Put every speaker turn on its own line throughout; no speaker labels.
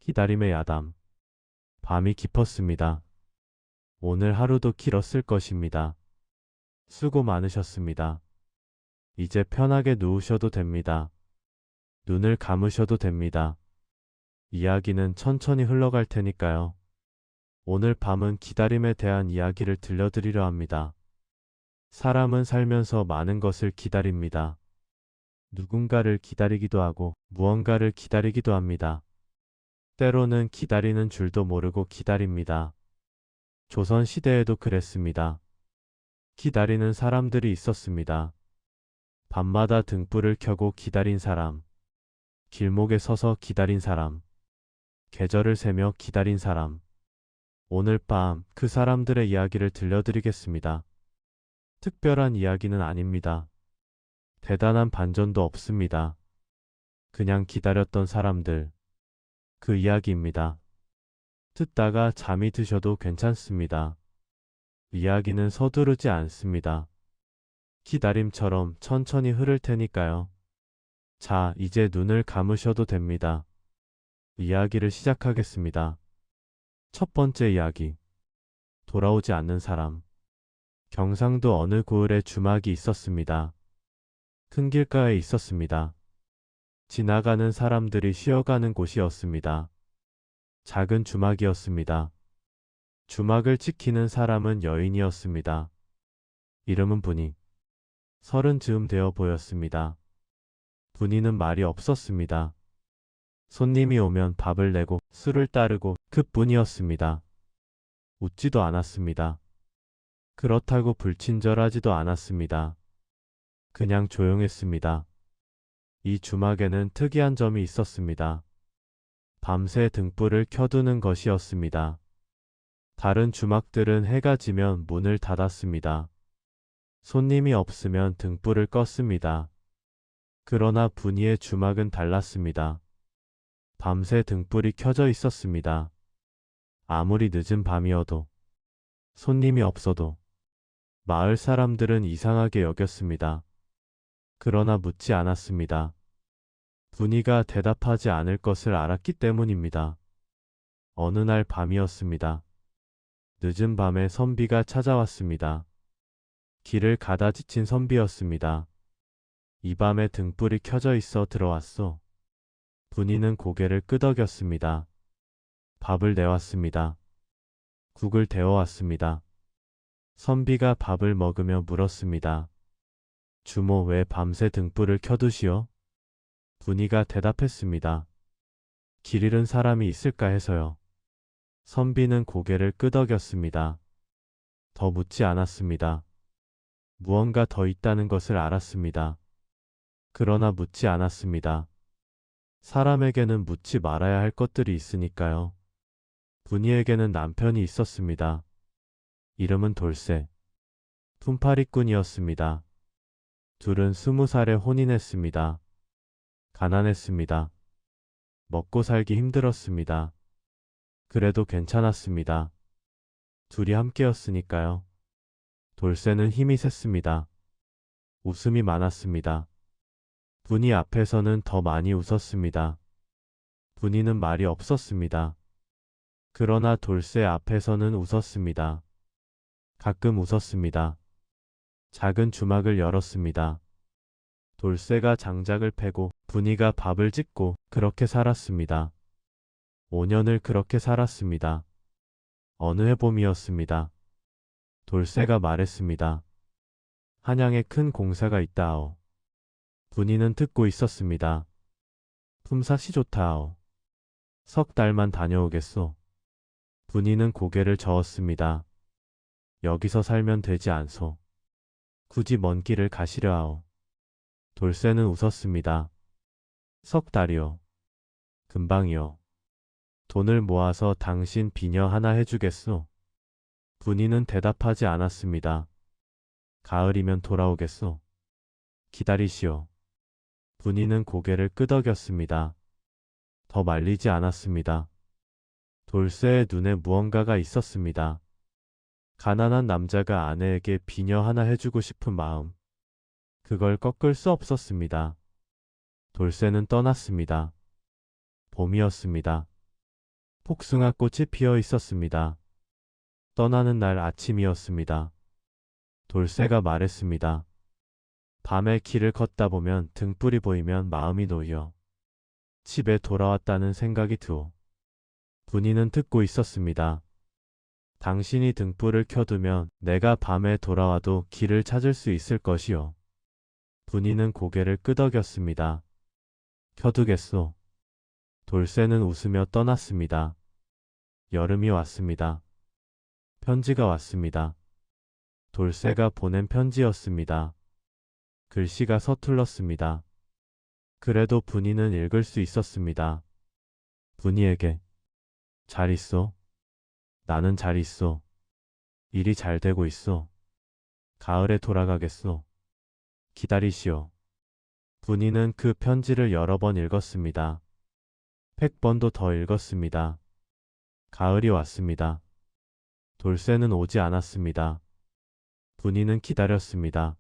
기다림의 야담. 밤이 깊었습니다. 오늘 하루도 길었을 것입니다. 수고 많으셨습니다. 이제 편하게 누우셔도 됩니다. 눈을 감으셔도 됩니다. 이야기는 천천히 흘러갈 테니까요. 오늘 밤은 기다림에 대한 이야기를 들려드리려 합니다. 사람은 살면서 많은 것을 기다립니다. 누군가를 기다리기도 하고 무언가를 기다리기도 합니다. 때로는 기다리는 줄도 모르고 기다립니다. 조선시대에도 그랬습니다. 기다리는 사람들이 있었습니다. 밤마다 등불을 켜고 기다린 사람, 길목에 서서 기다린 사람, 계절을 세며 기다린 사람. 오늘 밤 그 사람들의 이야기를 들려드리겠습니다. 특별한 이야기는 아닙니다. 대단한 반전도 없습니다. 그냥 기다렸던 사람들, 그 이야기입니다. 듣다가 잠이 드셔도 괜찮습니다. 이야기는 서두르지 않습니다. 기다림처럼 천천히 흐를 테니까요. 자, 이제 눈을 감으셔도 됩니다. 이야기를 시작하겠습니다. 첫 번째 이야기. 돌아오지 않는 사람. 경상도 어느 고을에 주막이 있었습니다. 큰 길가에 있었습니다. 지나가는 사람들이 쉬어가는 곳이었습니다. 작은 주막이었습니다. 주막을 지키는 사람은 여인이었습니다. 이름은 분이. 30 즈음 되어 보였습니다. 분이는 말이 없었습니다. 손님이 오면 밥을 내고 술을 따르고 그뿐이었습니다. 웃지도 않았습니다. 그렇다고 불친절하지도 않았습니다. 그냥 조용했습니다. 이 주막에는 특이한 점이 있었습니다. 밤새 등불을 켜두는 것이었습니다. 다른 주막들은 해가 지면 문을 닫았습니다. 손님이 없으면 등불을 껐습니다. 그러나 분이의 주막은 달랐습니다. 밤새 등불이 켜져 있었습니다. 아무리 늦은 밤이어도, 손님이 없어도, 마을 사람들은 이상하게 여겼습니다. 그러나 묻지 않았습니다. 분이가 대답하지 않을 것을 알았기 때문입니다. 어느 날 밤이었습니다. 늦은 밤에 선비가 찾아왔습니다. 길을 가다 지친 선비였습니다. 이 밤에 등불이 켜져 있어 들어왔소. 분이는 고개를 끄덕였습니다. 밥을 내왔습니다. 국을 데워왔습니다. 선비가 밥을 먹으며 물었습니다. 주모, 왜 밤새 등불을 켜두시오? 분이가 대답했습니다. 길 잃은 사람이 있을까 해서요. 선비는 고개를 끄덕였습니다. 더 묻지 않았습니다. 무언가 더 있다는 것을 알았습니다. 그러나 묻지 않았습니다. 사람에게는 묻지 말아야 할 것들이 있으니까요. 분이에게는 남편이 있었습니다. 이름은 돌쇠. 품팔이꾼이었습니다. 둘은 20살에 혼인했습니다. 가난했습니다. 먹고 살기 힘들었습니다. 그래도 괜찮았습니다. 둘이 함께였으니까요. 돌쇠는 힘이 셌습니다. 웃음이 많았습니다. 분이 앞에서는 더 많이 웃었습니다. 분이는 말이 없었습니다. 그러나 돌쇠 앞에서는 웃었습니다. 가끔 웃었습니다. 작은 주막을 열었습니다. 돌쇠가 장작을 패고 분이가 밥을 짓고 그렇게 살았습니다. 5년을 그렇게 살았습니다. 어느 해봄이었습니다. 돌쇠가 말했습니다. 한양에 큰 공사가 있다하오. 분이는 듣고 있었습니다. 품삯이 좋다하오. 석 달만 다녀오겠소. 분이는 고개를 저었습니다. 여기서 살면 되지 않소. 굳이 먼 길을 가시려 하오. 돌쇠는 웃었습니다. 석 달이요. 금방이요. 돈을 모아서 당신 비녀 하나 해주겠소. 분이는 대답하지 않았습니다. 가을이면 돌아오겠소. 기다리시오. 분이는 고개를 끄덕였습니다. 더 말리지 않았습니다. 돌쇠의 눈에 무언가가 있었습니다. 가난한 남자가 아내에게 비녀 하나 해주고 싶은 마음. 그걸 꺾을 수 없었습니다. 돌쇠는 떠났습니다. 봄이었습니다. 복숭아 꽃이 피어 있었습니다. 떠나는 날 아침이었습니다. 돌쇠가 말했습니다. 밤에 길을 걷다 보면 등불이 보이면 마음이 놓여 집에 돌아왔다는 생각이 드오. 분이는 듣고 있었습니다. 당신이 등불을 켜두면 내가 밤에 돌아와도 길을 찾을 수 있을 것이요. 분이는 고개를 끄덕였습니다. 켜두겠소. 돌쇠는 웃으며 떠났습니다. 여름이 왔습니다. 편지가 왔습니다. 돌쇠가 보낸 편지였습니다. 글씨가 서툴렀습니다. 그래도 분이는 읽을 수 있었습니다. 분이에게 잘 있어. 나는 잘 있어. 일이 잘 되고 있어. 가을에 돌아가겠소. 기다리시오. 분이는 그 편지를 여러 번 읽었습니다. 100번도 더 읽었습니다. 가을이 왔습니다. 돌쇠는 오지 않았습니다. 분이는 기다렸습니다.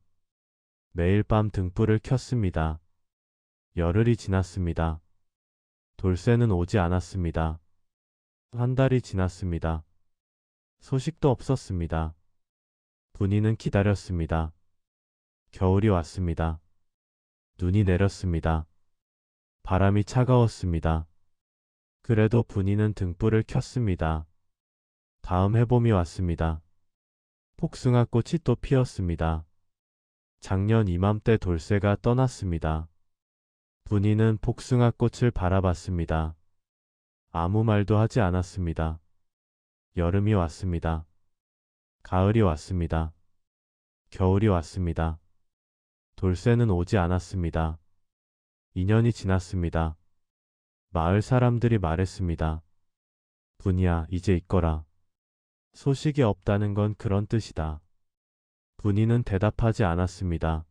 매일 밤 등불을 켰습니다. 열흘이 지났습니다. 돌쇠는 오지 않았습니다. 한 달이 지났습니다. 소식도 없었습니다. 분이는 기다렸습니다. 겨울이 왔습니다. 눈이 내렸습니다. 바람이 차가웠습니다. 그래도 분이는 등불을 켰습니다. 다음 해봄이 왔습니다. 복숭아 꽃이 또 피었습니다. 작년 이맘때 돌쇠가 떠났습니다. 분이는 복숭아 꽃을 바라봤습니다. 아무 말도 하지 않았습니다. 여름이 왔습니다. 가을이 왔습니다. 겨울이 왔습니다. 돌쇠는 오지 않았습니다. 2년이 지났습니다. 마을 사람들이 말했습니다. 분이야, 이제 있거라. 소식이 없다는 건 그런 뜻이다. 분이는 대답하지 않았습니다.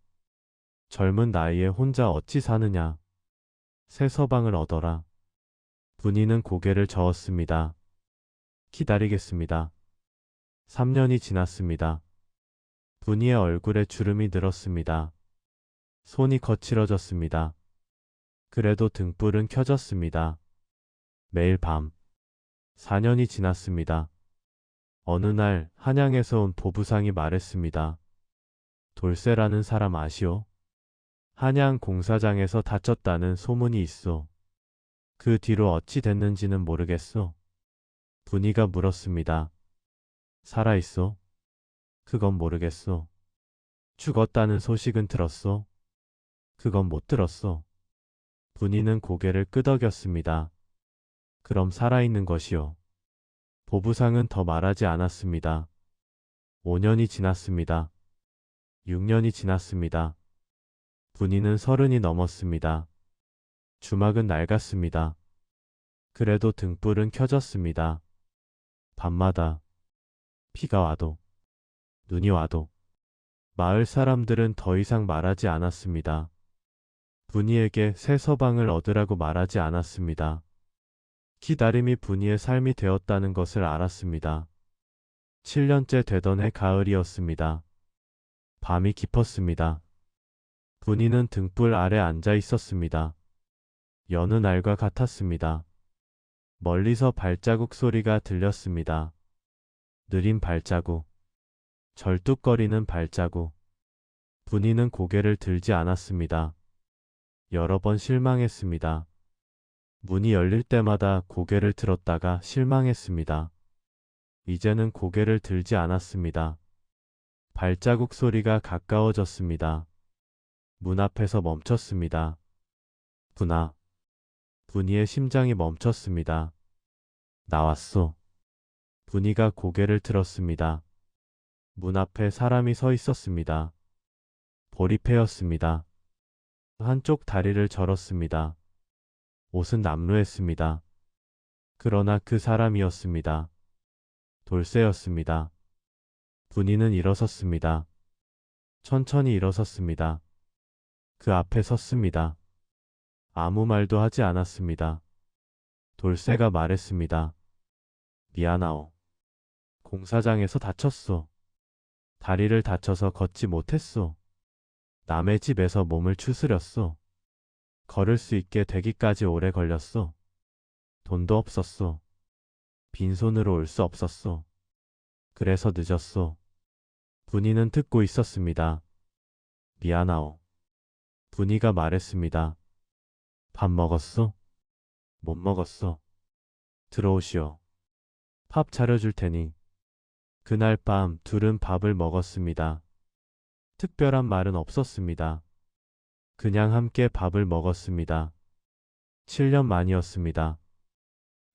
젊은 나이에 혼자 어찌 사느냐. 새 서방을 얻어라. 분이는 고개를 저었습니다. 기다리겠습니다. 3년이 지났습니다. 분이의 얼굴에 주름이 늘었습니다. 손이 거칠어졌습니다. 그래도 등불은 켜졌습니다. 매일 밤. 4년이 지났습니다. 어느 날 한양에서 온 보부상이 말했습니다. 돌쇠라는 사람 아시오? 한양 공사장에서 다쳤다는 소문이 있어. 그 뒤로 어찌 됐는지는 모르겠소. 분이가 물었습니다. 살아있어? 그건 모르겠소. 죽었다는 소식은 들었소? 그건 못 들었소. 분이는 고개를 끄덕였습니다. 그럼 살아있는 것이요. 보부상은 더 말하지 않았습니다. 5년이 지났습니다. 6년이 지났습니다. 분이는 30이 넘었습니다. 주막은 낡았습니다. 그래도 등불은 켜졌습니다. 밤마다 비가 와도 눈이 와도 마을 사람들은 더 이상 말하지 않았습니다. 분이에게 새 서방을 얻으라고 말하지 않았습니다. 기다림이 분이의 삶이 되었다는 것을 알았습니다. 7년째 되던 해 가을이었습니다. 밤이 깊었습니다. 분이는 등불 아래 앉아 있었습니다. 여느 날과 같았습니다. 멀리서 발자국 소리가 들렸습니다. 느린 발자국, 절뚝거리는 발자국. 분이는 고개를 들지 않았습니다. 여러 번 실망했습니다. 문이 열릴 때마다 고개를 들었다가 실망했습니다. 이제는 고개를 들지 않았습니다. 발자국 소리가 가까워졌습니다. 문 앞에서 멈췄습니다. 분아. 분이의 심장이 멈췄습니다. 나왔소. 분이가 고개를 들었습니다. 문 앞에 사람이 서 있었습니다. 보리패였습니다. 한쪽 다리를 절었습니다. 옷은 남루했습니다. 그러나 그 사람이었습니다. 돌쇠였습니다. 분이는 일어섰습니다. 천천히 일어섰습니다. 그 앞에 섰습니다. 아무 말도 하지 않았습니다. 돌쇠가 말했습니다. 미안하오. 공사장에서 다쳤소. 다리를 다쳐서 걷지 못했소. 남의 집에서 몸을 추스렸소. 걸을 수 있게 되기까지 오래 걸렸소. 돈도 없었소. 빈손으로 올 수 없었소. 그래서 늦었소. 분이는 듣고 있었습니다. 미안하오. 분이가 말했습니다. 밥 먹었소? 못 먹었소. 들어오시오. 밥 차려줄 테니. 그날 밤 둘은 밥을 먹었습니다. 특별한 말은 없었습니다. 그냥 함께 밥을 먹었습니다. 7년 만이었습니다.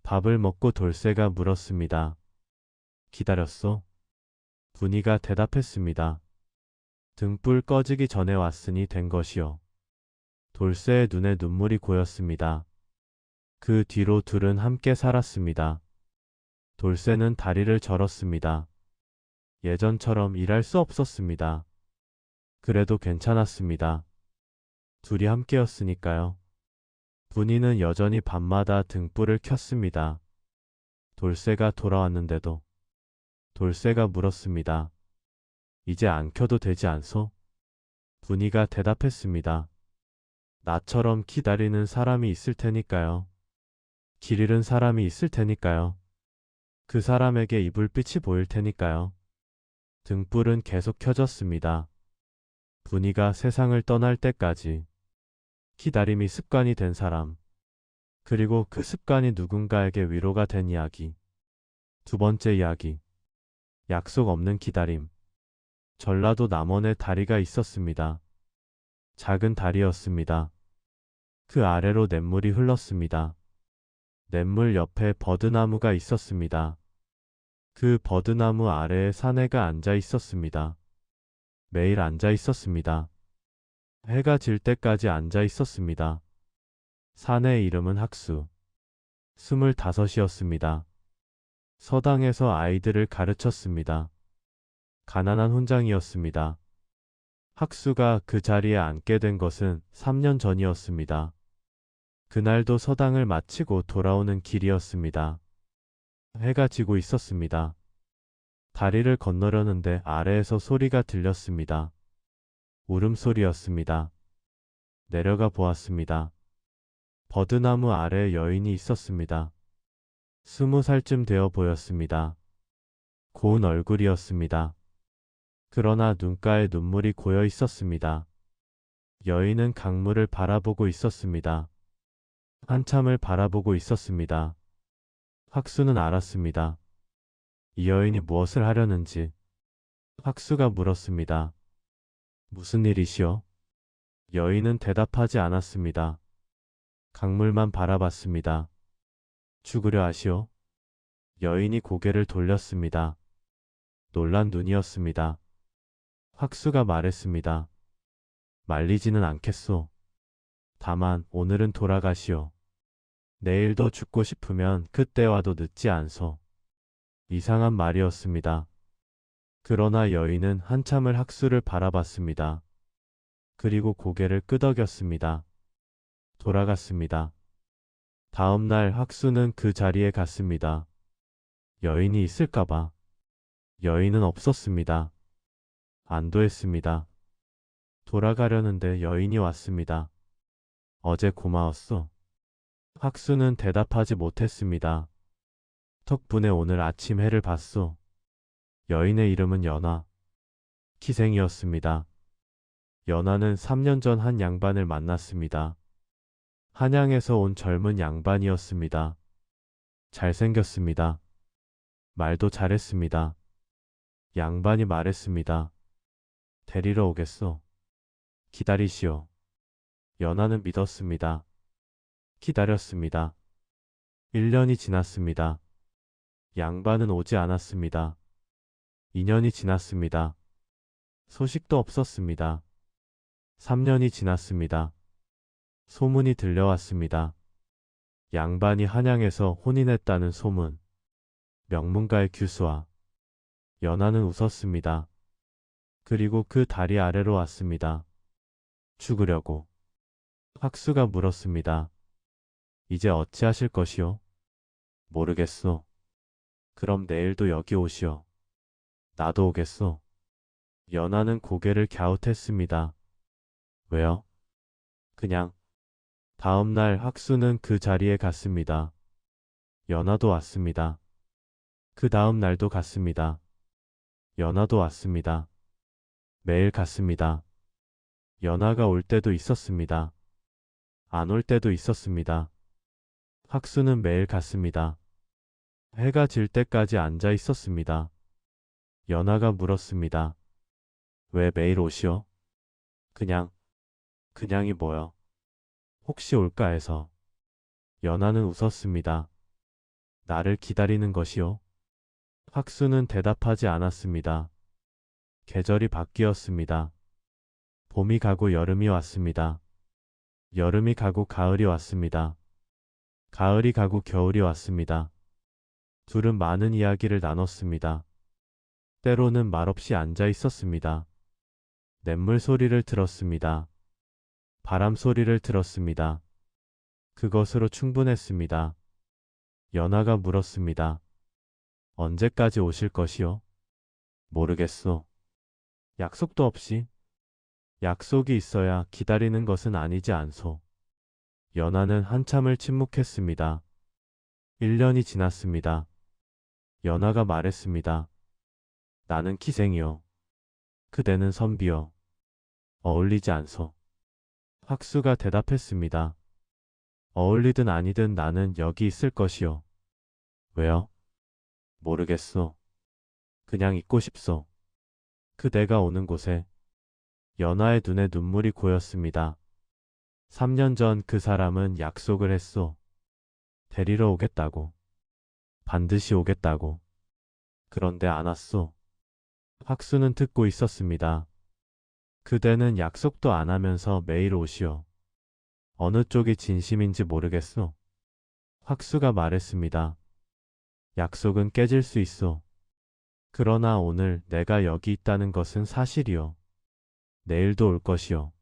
밥을 먹고 돌쇠가 물었습니다. 기다렸소? 분이가 대답했습니다. 등불 꺼지기 전에 왔으니 된 것이요. 돌쇠의 눈에 눈물이 고였습니다. 그 뒤로 둘은 함께 살았습니다. 돌쇠는 다리를 절었습니다. 예전처럼 일할 수 없었습니다. 그래도 괜찮았습니다. 둘이 함께였으니까요. 분이는 여전히 밤마다 등불을 켰습니다. 돌쇠가 돌아왔는데도 돌쇠가 물었습니다. 이제 안 켜도 되지 않소? 분이가 대답했습니다. 나처럼 기다리는 사람이 있을 테니까요. 길 잃은 사람이 있을 테니까요. 그 사람에게 이 불빛이 보일 테니까요. 등불은 계속 켜졌습니다. 분이가 세상을 떠날 때까지 기다림이 습관이 된 사람, 그리고 그 습관이 누군가에게 위로가 된 이야기. 두 번째 이야기. 약속 없는 기다림. 전라도 남원에 다리가 있었습니다. 작은 다리였습니다. 그 아래로 냇물이 흘렀습니다. 냇물 옆에 버드나무가 있었습니다. 그 버드나무 아래에 사내가 앉아 있었습니다. 매일 앉아 있었습니다. 해가 질 때까지 앉아 있었습니다. 사내의 이름은 학수. 25이었습니다. 서당에서 아이들을 가르쳤습니다. 가난한 혼장이었습니다. 학수가 그 자리에 앉게 된 것은 3년 전이었습니다. 그날도 서당을 마치고 돌아오는 길이었습니다. 해가 지고 있었습니다. 다리를 건너려는데 아래에서 소리가 들렸습니다. 울음소리였습니다. 내려가 보았습니다. 버드나무 아래에 여인이 있었습니다. 20살쯤 되어 보였습니다. 고운 얼굴이었습니다. 그러나 눈가에 눈물이 고여 있었습니다. 여인은 강물을 바라보고 있었습니다. 한참을 바라보고 있었습니다. 학수는 알았습니다. 이 여인이 무엇을 하려는지. 학수가 물었습니다. 무슨 일이시오? 여인은 대답하지 않았습니다. 강물만 바라봤습니다. 죽으려 하시오? 여인이 고개를 돌렸습니다. 놀란 눈이었습니다. 학수가 말했습니다. 말리지는 않겠소. 다만 오늘은 돌아가시오. 내일도 죽고 싶으면 그때 와도 늦지 않소. 이상한 말이었습니다. 그러나 여인은 한참을 학수를 바라봤습니다. 그리고 고개를 끄덕였습니다. 돌아갔습니다. 다음 날 학수는 그 자리에 갔습니다. 여인이 있을까봐. 여인은 없었습니다. 안도했습니다. 돌아가려는데 여인이 왔습니다. 어제 고마웠어. 학수는 대답하지 못했습니다. 덕분에 오늘 아침 해를 봤소. 여인의 이름은 연화. 키생이었습니다. 연화는 3년 전 한 양반을 만났습니다. 한양에서 온 젊은 양반이었습니다. 잘생겼습니다. 말도 잘했습니다. 양반이 말했습니다. 데리러 오겠소. 기다리시오. 연화는 믿었습니다. 기다렸습니다. 1년이 지났습니다. 양반은 오지 않았습니다. 2년이 지났습니다. 소식도 없었습니다. 3년이 지났습니다. 소문이 들려왔습니다. 양반이 한양에서 혼인했다는 소문. 명문가의 규수와 연하는 웃었습니다. 그리고 그 다리 아래로 왔습니다. 죽으려고. 학수가 물었습니다. 이제 어찌하실 것이오? 모르겠소. 그럼 내일도 여기 오시오. 나도 오겠소. 연하는 고개를 갸웃했습니다. 왜요? 그냥. 다음 날 학수는 그 자리에 갔습니다. 연하도 왔습니다. 그 다음 날도 갔습니다. 연화도 왔습니다. 매일 갔습니다. 연화가 올 때도 있었습니다. 안 올 때도 있었습니다. 학수는 매일 갔습니다. 해가 질 때까지 앉아 있었습니다. 연화가 물었습니다. 왜 매일 오시오? 그냥이 뭐여? 혹시 올까 해서. 연화는 웃었습니다. 나를 기다리는 것이요? 학수는 대답하지 않았습니다. 계절이 바뀌었습니다. 봄이 가고 여름이 왔습니다. 여름이 가고 가을이 왔습니다. 가을이 가고 겨울이 왔습니다. 둘은 많은 이야기를 나눴습니다. 때로는 말없이 앉아 있었습니다. 냇물 소리를 들었습니다. 바람 소리를 들었습니다. 그것으로 충분했습니다. 연화가 물었습니다. 언제까지 오실 것이요? 모르겠소. 약속도 없이? 약속이 있어야 기다리는 것은 아니지 않소. 연화는 한참을 침묵했습니다. 1년이 지났습니다. 연화가 말했습니다. 나는 기생이요. 그대는 선비요. 어울리지 않소. 학수가 대답했습니다. 어울리든 아니든 나는 여기 있을 것이요. 왜요? 모르겠소. 그냥 있고 싶소. 그대가 오는 곳에. 연화의 눈에 눈물이 고였습니다. 3년 전 그 사람은 약속을 했소. 데리러 오겠다고. 반드시 오겠다고. 그런데 안 왔소. 학수는 듣고 있었습니다. 그대는 약속도 안 하면서 매일 오시오. 어느 쪽이 진심인지 모르겠소. 학수가 말했습니다. 약속은 깨질 수 있소. 그러나 오늘 내가 여기 있다는 것은 사실이요. 내일도 올 것이요.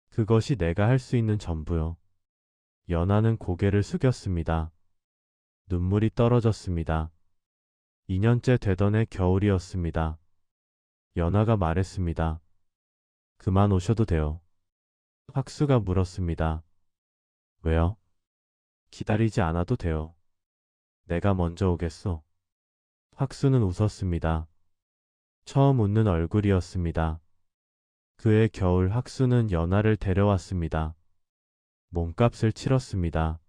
그것이 내가 할 수 있는 전부요. 연하는 고개를 숙였습니다. 눈물이 떨어졌습니다. 2년째 되던 해 겨울이었습니다. 연하가 말했습니다. 그만 오셔도 돼요. 학수가 물었습니다. 왜요? 기다리지 않아도 돼요. 내가 먼저 오겠소. 학수는 웃었습니다. 처음 웃는 얼굴이었습니다. 그해 겨울 학수는 연하를 데려왔습니다. 몸값을 치렀습니다.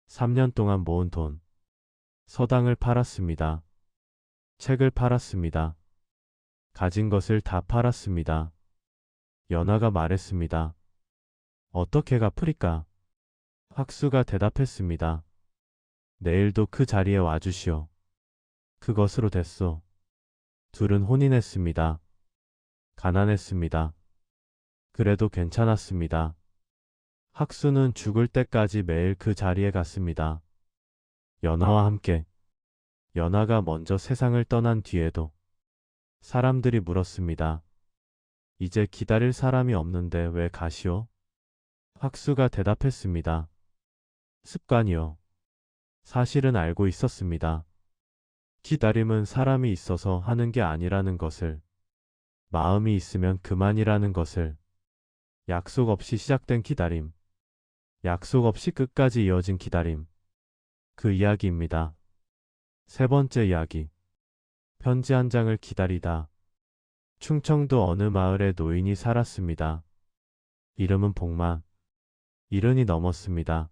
3년 동안 모은 돈. 서당을 팔았습니다. 책을 팔았습니다. 가진 것을 다 팔았습니다. 연하가 말했습니다. 어떻게 갚으리까? 학수가 대답했습니다. 내일도 그 자리에 와주시오. 그것으로 됐소. 둘은 혼인했습니다. 가난했습니다. 그래도 괜찮았습니다. 학수는 죽을 때까지 매일 그 자리에 갔습니다. 연하와 함께. 연하가 먼저 세상을 떠난 뒤에도 사람들이 물었습니다. 이제 기다릴 사람이 없는데 왜 가시오? 학수가 대답했습니다. 습관이요. 사실은 알고 있었습니다. 기다림은 사람이 있어서 하는 게 아니라는 것을, 마음이 있으면 그만이라는 것을, 약속 없이 시작된 기다림, 약속 없이 끝까지 이어진 기다림, 그 이야기입니다. 세 번째 이야기. 편지 한 장을 기다리다. 충청도 어느 마을에 노인이 살았습니다. 이름은 복만. 70이 넘었습니다.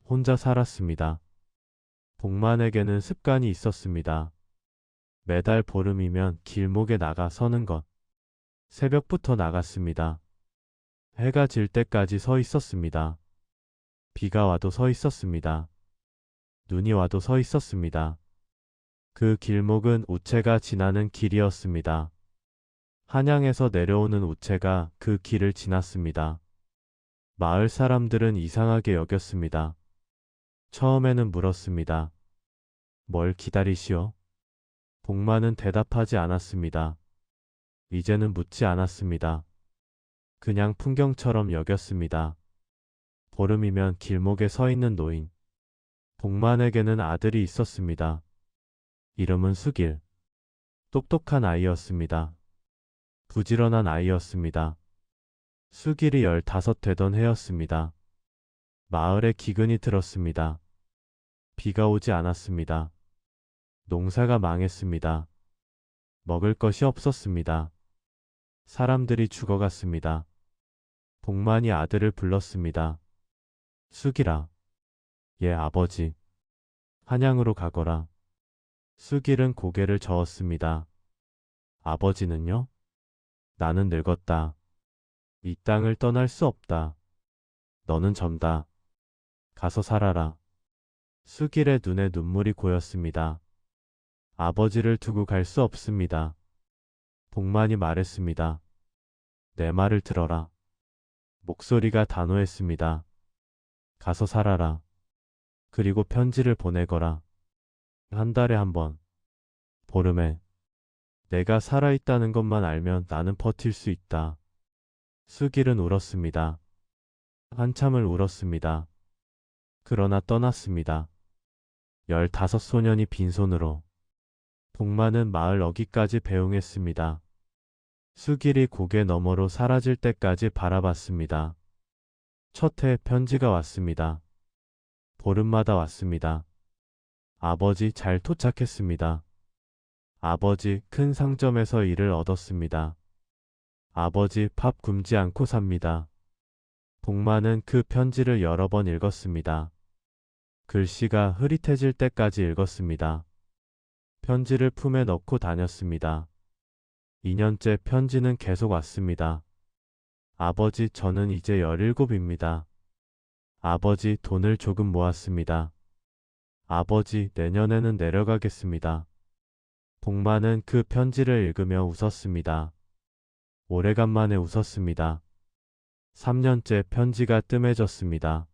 혼자 살았습니다. 복만에게는 습관이 있었습니다. 매달 보름이면 길목에 나가 서는 것. 새벽부터 나갔습니다. 해가 질 때까지 서 있었습니다. 비가 와도 서 있었습니다. 눈이 와도 서 있었습니다. 그 길목은 우체가 지나는 길이었습니다. 한양에서 내려오는 우체가 그 길을 지났습니다. 마을 사람들은 이상하게 여겼습니다. 처음에는 물었습니다. 뭘 기다리시오? 복만은 대답하지 않았습니다. 이제는 묻지 않았습니다. 그냥 풍경처럼 여겼습니다. 보름이면 길목에 서 있는 노인. 복만에게는 아들이 있었습니다. 이름은 수길. 똑똑한 아이였습니다. 부지런한 아이였습니다. 수길이 15 되던 해였습니다. 마을에 기근이 들었습니다. 비가 오지 않았습니다. 농사가 망했습니다. 먹을 것이 없었습니다. 사람들이 죽어갔습니다. 복만이 아들을 불렀습니다. 수길아, 예 아버지. 한양으로 가거라. 수길은 고개를 저었습니다. 아버지는요? 나는 늙었다. 이 땅을 떠날 수 없다. 너는 젊다. 가서 살아라. 수길의 눈에 눈물이 고였습니다. 아버지를 두고 갈 수 없습니다. 복만이 말했습니다. 내 말을 들어라. 목소리가 단호했습니다. 가서 살아라. 그리고 편지를 보내거라. 한 달에 한 번. 보름에. 내가 살아있다는 것만 알면 나는 버틸 수 있다. 수길은 울었습니다. 한참을 울었습니다. 그러나 떠났습니다. 15소년이 빈손으로. 복만은 마을 어귀까지 배웅했습니다. 수길이 고개 너머로 사라질 때까지 바라봤습니다. 첫 해 편지가 왔습니다. 보름마다 왔습니다. 아버지 잘 도착했습니다. 아버지 큰 상점에서 일을 얻었습니다. 아버지 밥 굶지 않고 삽니다. 복만은 그 편지를 여러 번 읽었습니다. 글씨가 흐릿해질 때까지 읽었습니다. 편지를 품에 넣고 다녔습니다. 2년째 편지는 계속 왔습니다. 아버지 저는 이제 17입니다. 아버지 돈을 조금 모았습니다. 아버지 내년에는 내려가겠습니다. 복만은 그 편지를 읽으며 웃었습니다. 오래간만에 웃었습니다. 3년째 편지가 뜸해졌습니다.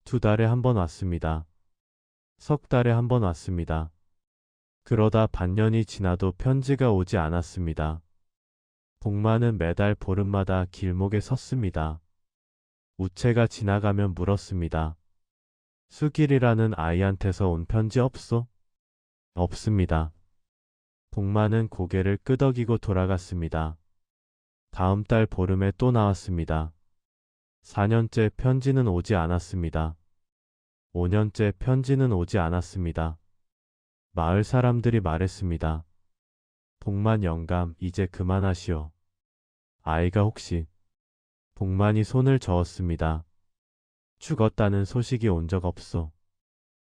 2달에 한 번 왔습니다. 석 달에 한 번 왔습니다. 그러다 반년이 지나도 편지가 오지 않았습니다. 복만은 매달 보름마다 길목에 섰습니다. 우체가 지나가면 물었습니다. 수길이라는 아이한테서 온 편지 없소? 없습니다. 복만은 고개를 끄덕이고 돌아갔습니다. 다음 달 보름에 또 나왔습니다. 4년째 편지는 오지 않았습니다. 5년째 편지는 오지 않았습니다. 마을 사람들이 말했습니다. 복만 영감 이제 그만하시오. 아이가 혹시. 복만이 손을 저었습니다. 죽었다는 소식이 온 적 없소.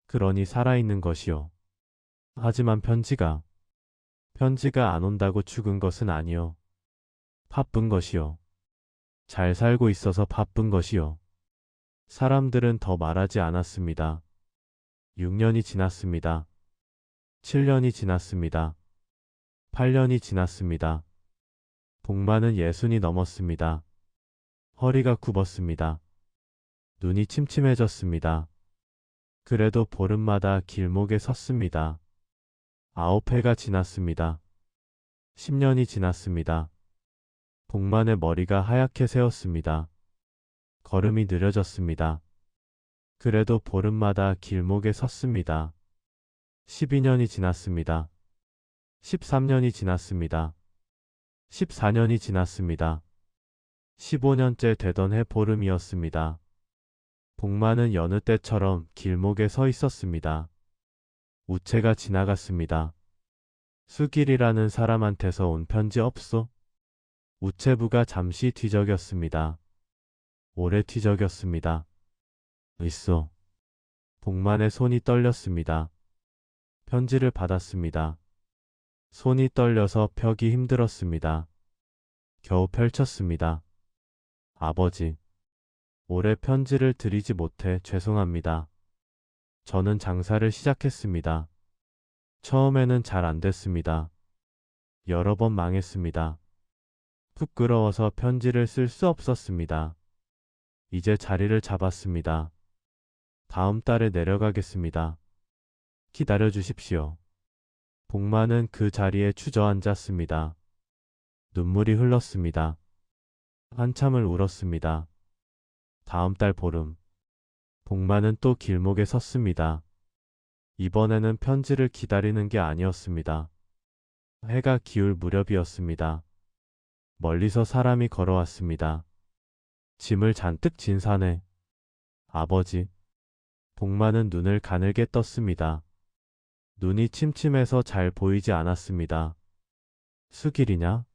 그러니 살아있는 것이오. 하지만 편지가 안 온다고 죽은 것은 아니오. 바쁜 것이오. 잘 살고 있어서 바쁜 것이오. 사람들은 더 말하지 않았습니다. 6년이 지났습니다. 7년이 지났습니다. 8년이 지났습니다. 복만은 60이 넘었습니다. 허리가 굽었습니다. 눈이 침침해졌습니다. 그래도 보름마다 길목에 섰습니다. 9해가 지났습니다. 10년이 지났습니다. 복만의 머리가 하얗게 새었습니다. 걸음이 느려졌습니다. 그래도 보름마다 길목에 섰습니다. 12년이 지났습니다. 13년이 지났습니다. 14년이 지났습니다. 15년째 되던 해 보름이었습니다. 복만은 여느 때처럼 길목에 서 있었습니다. 우체가 지나갔습니다. 수길이라는 사람한테서 온 편지 없소? 우체부가 잠시 뒤적였습니다. 오래 뒤적였습니다. 있소. 복만의 손이 떨렸습니다. 편지를 받았습니다. 손이 떨려서 펴기 힘들었습니다. 겨우 펼쳤습니다. 아버지, 올해 편지를 드리지 못해 죄송합니다. 저는 장사를 시작했습니다. 처음에는 잘 안 됐습니다. 여러 번 망했습니다. 부끄러워서 편지를 쓸 수 없었습니다. 이제 자리를 잡았습니다. 다음 달에 내려가겠습니다. 기다려 주십시오. 복만은 그 자리에 주저앉았습니다. 눈물이 흘렀습니다. 한참을 울었습니다. 다음 달 보름. 복만은 또 길목에 섰습니다. 이번에는 편지를 기다리는 게 아니었습니다. 해가 기울 무렵이었습니다. 멀리서 사람이 걸어왔습니다. 짐을 잔뜩 진 산에. 아버지. 복만은 눈을 가늘게 떴습니다. 눈이 침침해서 잘 보이지 않았습니다. 수길이냐?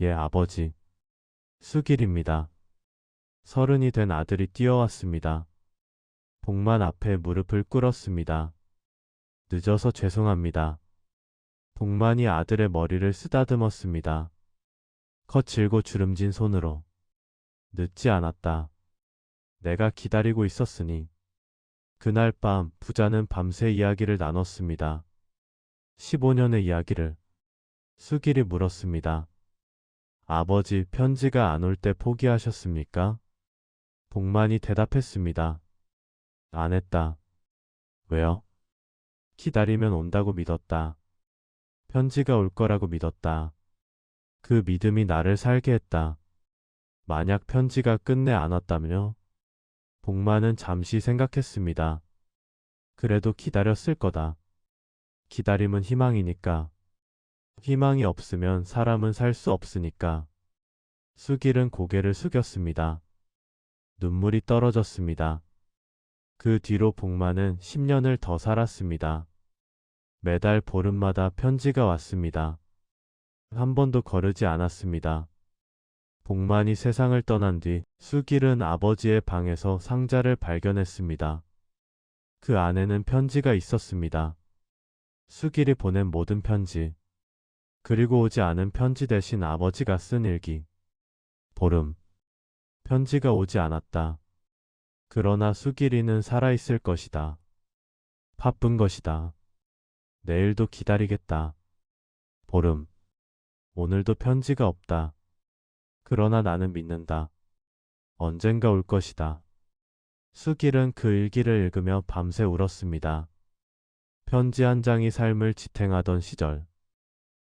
예, 아버지. 수길입니다. 30이 된 아들이 뛰어왔습니다. 복만 앞에 무릎을 꿇었습니다. 늦어서 죄송합니다. 복만이 아들의 머리를 쓰다듬었습니다. 거칠고 주름진 손으로. 늦지 않았다. 내가 기다리고 있었으니. 그날 밤 부자는 밤새 이야기를 나눴습니다. 15년의 이야기를. 수길이 물었습니다. 아버지, 편지가 안 올 때 포기하셨습니까? 복만이 대답했습니다. 안 했다. 왜요? 기다리면 온다고 믿었다. 편지가 올 거라고 믿었다. 그 믿음이 나를 살게 했다. 만약 편지가 끝내 안 왔다면요? 복만은 잠시 생각했습니다. 그래도 기다렸을 거다. 기다림은 희망이니까. 희망이 없으면 사람은 살 수 없으니까. 수길은 고개를 숙였습니다. 눈물이 떨어졌습니다. 그 뒤로 복만은 10년을 더 살았습니다. 매달 보름마다 편지가 왔습니다. 한 번도 거르지 않았습니다. 복만이 세상을 떠난 뒤 수길은 아버지의 방에서 상자를 발견했습니다. 그 안에는 편지가 있었습니다. 수길이 보낸 모든 편지, 그리고 오지 않은 편지 대신 아버지가 쓴 일기. 보름. 편지가 오지 않았다. 그러나 수길이는 살아있을 것이다. 바쁜 것이다. 내일도 기다리겠다. 보름. 오늘도 편지가 없다. 그러나 나는 믿는다. 언젠가 올 것이다. 수길은 그 일기를 읽으며 밤새 울었습니다. 편지 한 장이 삶을 지탱하던 시절.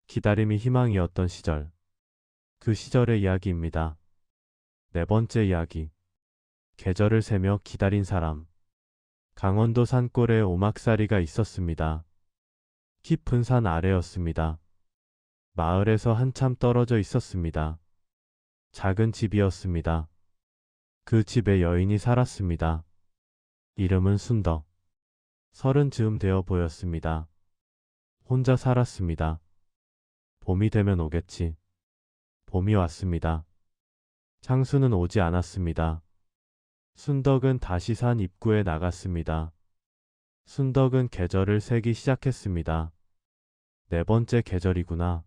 기다림이 희망이었던 시절. 그 시절의 이야기입니다. 네 번째 이야기. 계절을 세며 기다린 사람. 강원도 산골에 오막살이가 있었습니다. 깊은 산 아래였습니다. 마을에서 한참 떨어져 있었습니다. 작은 집이었습니다. 그 집에 여인이 살았습니다. 이름은 순덕. 30쯤 되어 보였습니다. 혼자 살았습니다. 봄이 되면 오겠지. 봄이 왔습니다. 창수는 오지 않았습니다. 순덕은 다시 산 입구에 나갔습니다. 순덕은 계절을 세기 시작했습니다. 네 번째 계절이구나.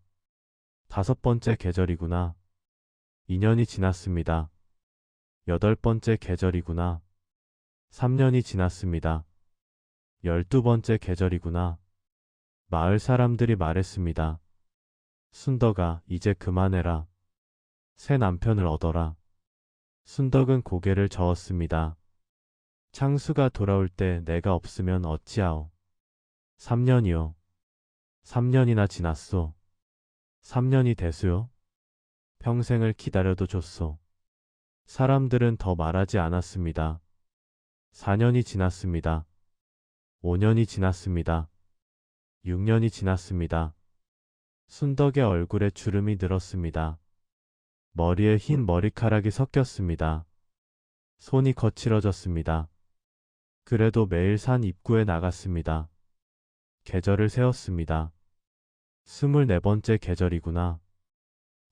다섯 번째 계절이구나. 2년이 지났습니다. 여덟 번째 계절이구나. 3년이 지났습니다. 12번째 계절이구나. 마을 사람들이 말했습니다. 순덕아, 이제 그만해라. 새 남편을 얻어라. 순덕은 고개를 저었습니다. 창수가 돌아올 때 내가 없으면 어찌하오. 3년이요. 3년이나 지났소. 3년이 되수요. 평생을 기다려도 줬소. 사람들은 더 말하지 않았습니다. 4년이 지났습니다. 5년이 지났습니다. 6년이 지났습니다. 순덕의 얼굴에 주름이 늘었습니다. 머리에 흰 머리카락이 섞였습니다. 손이 거칠어졌습니다. 그래도 매일 산 입구에 나갔습니다. 계절을 세웠습니다. 24번째 계절이구나.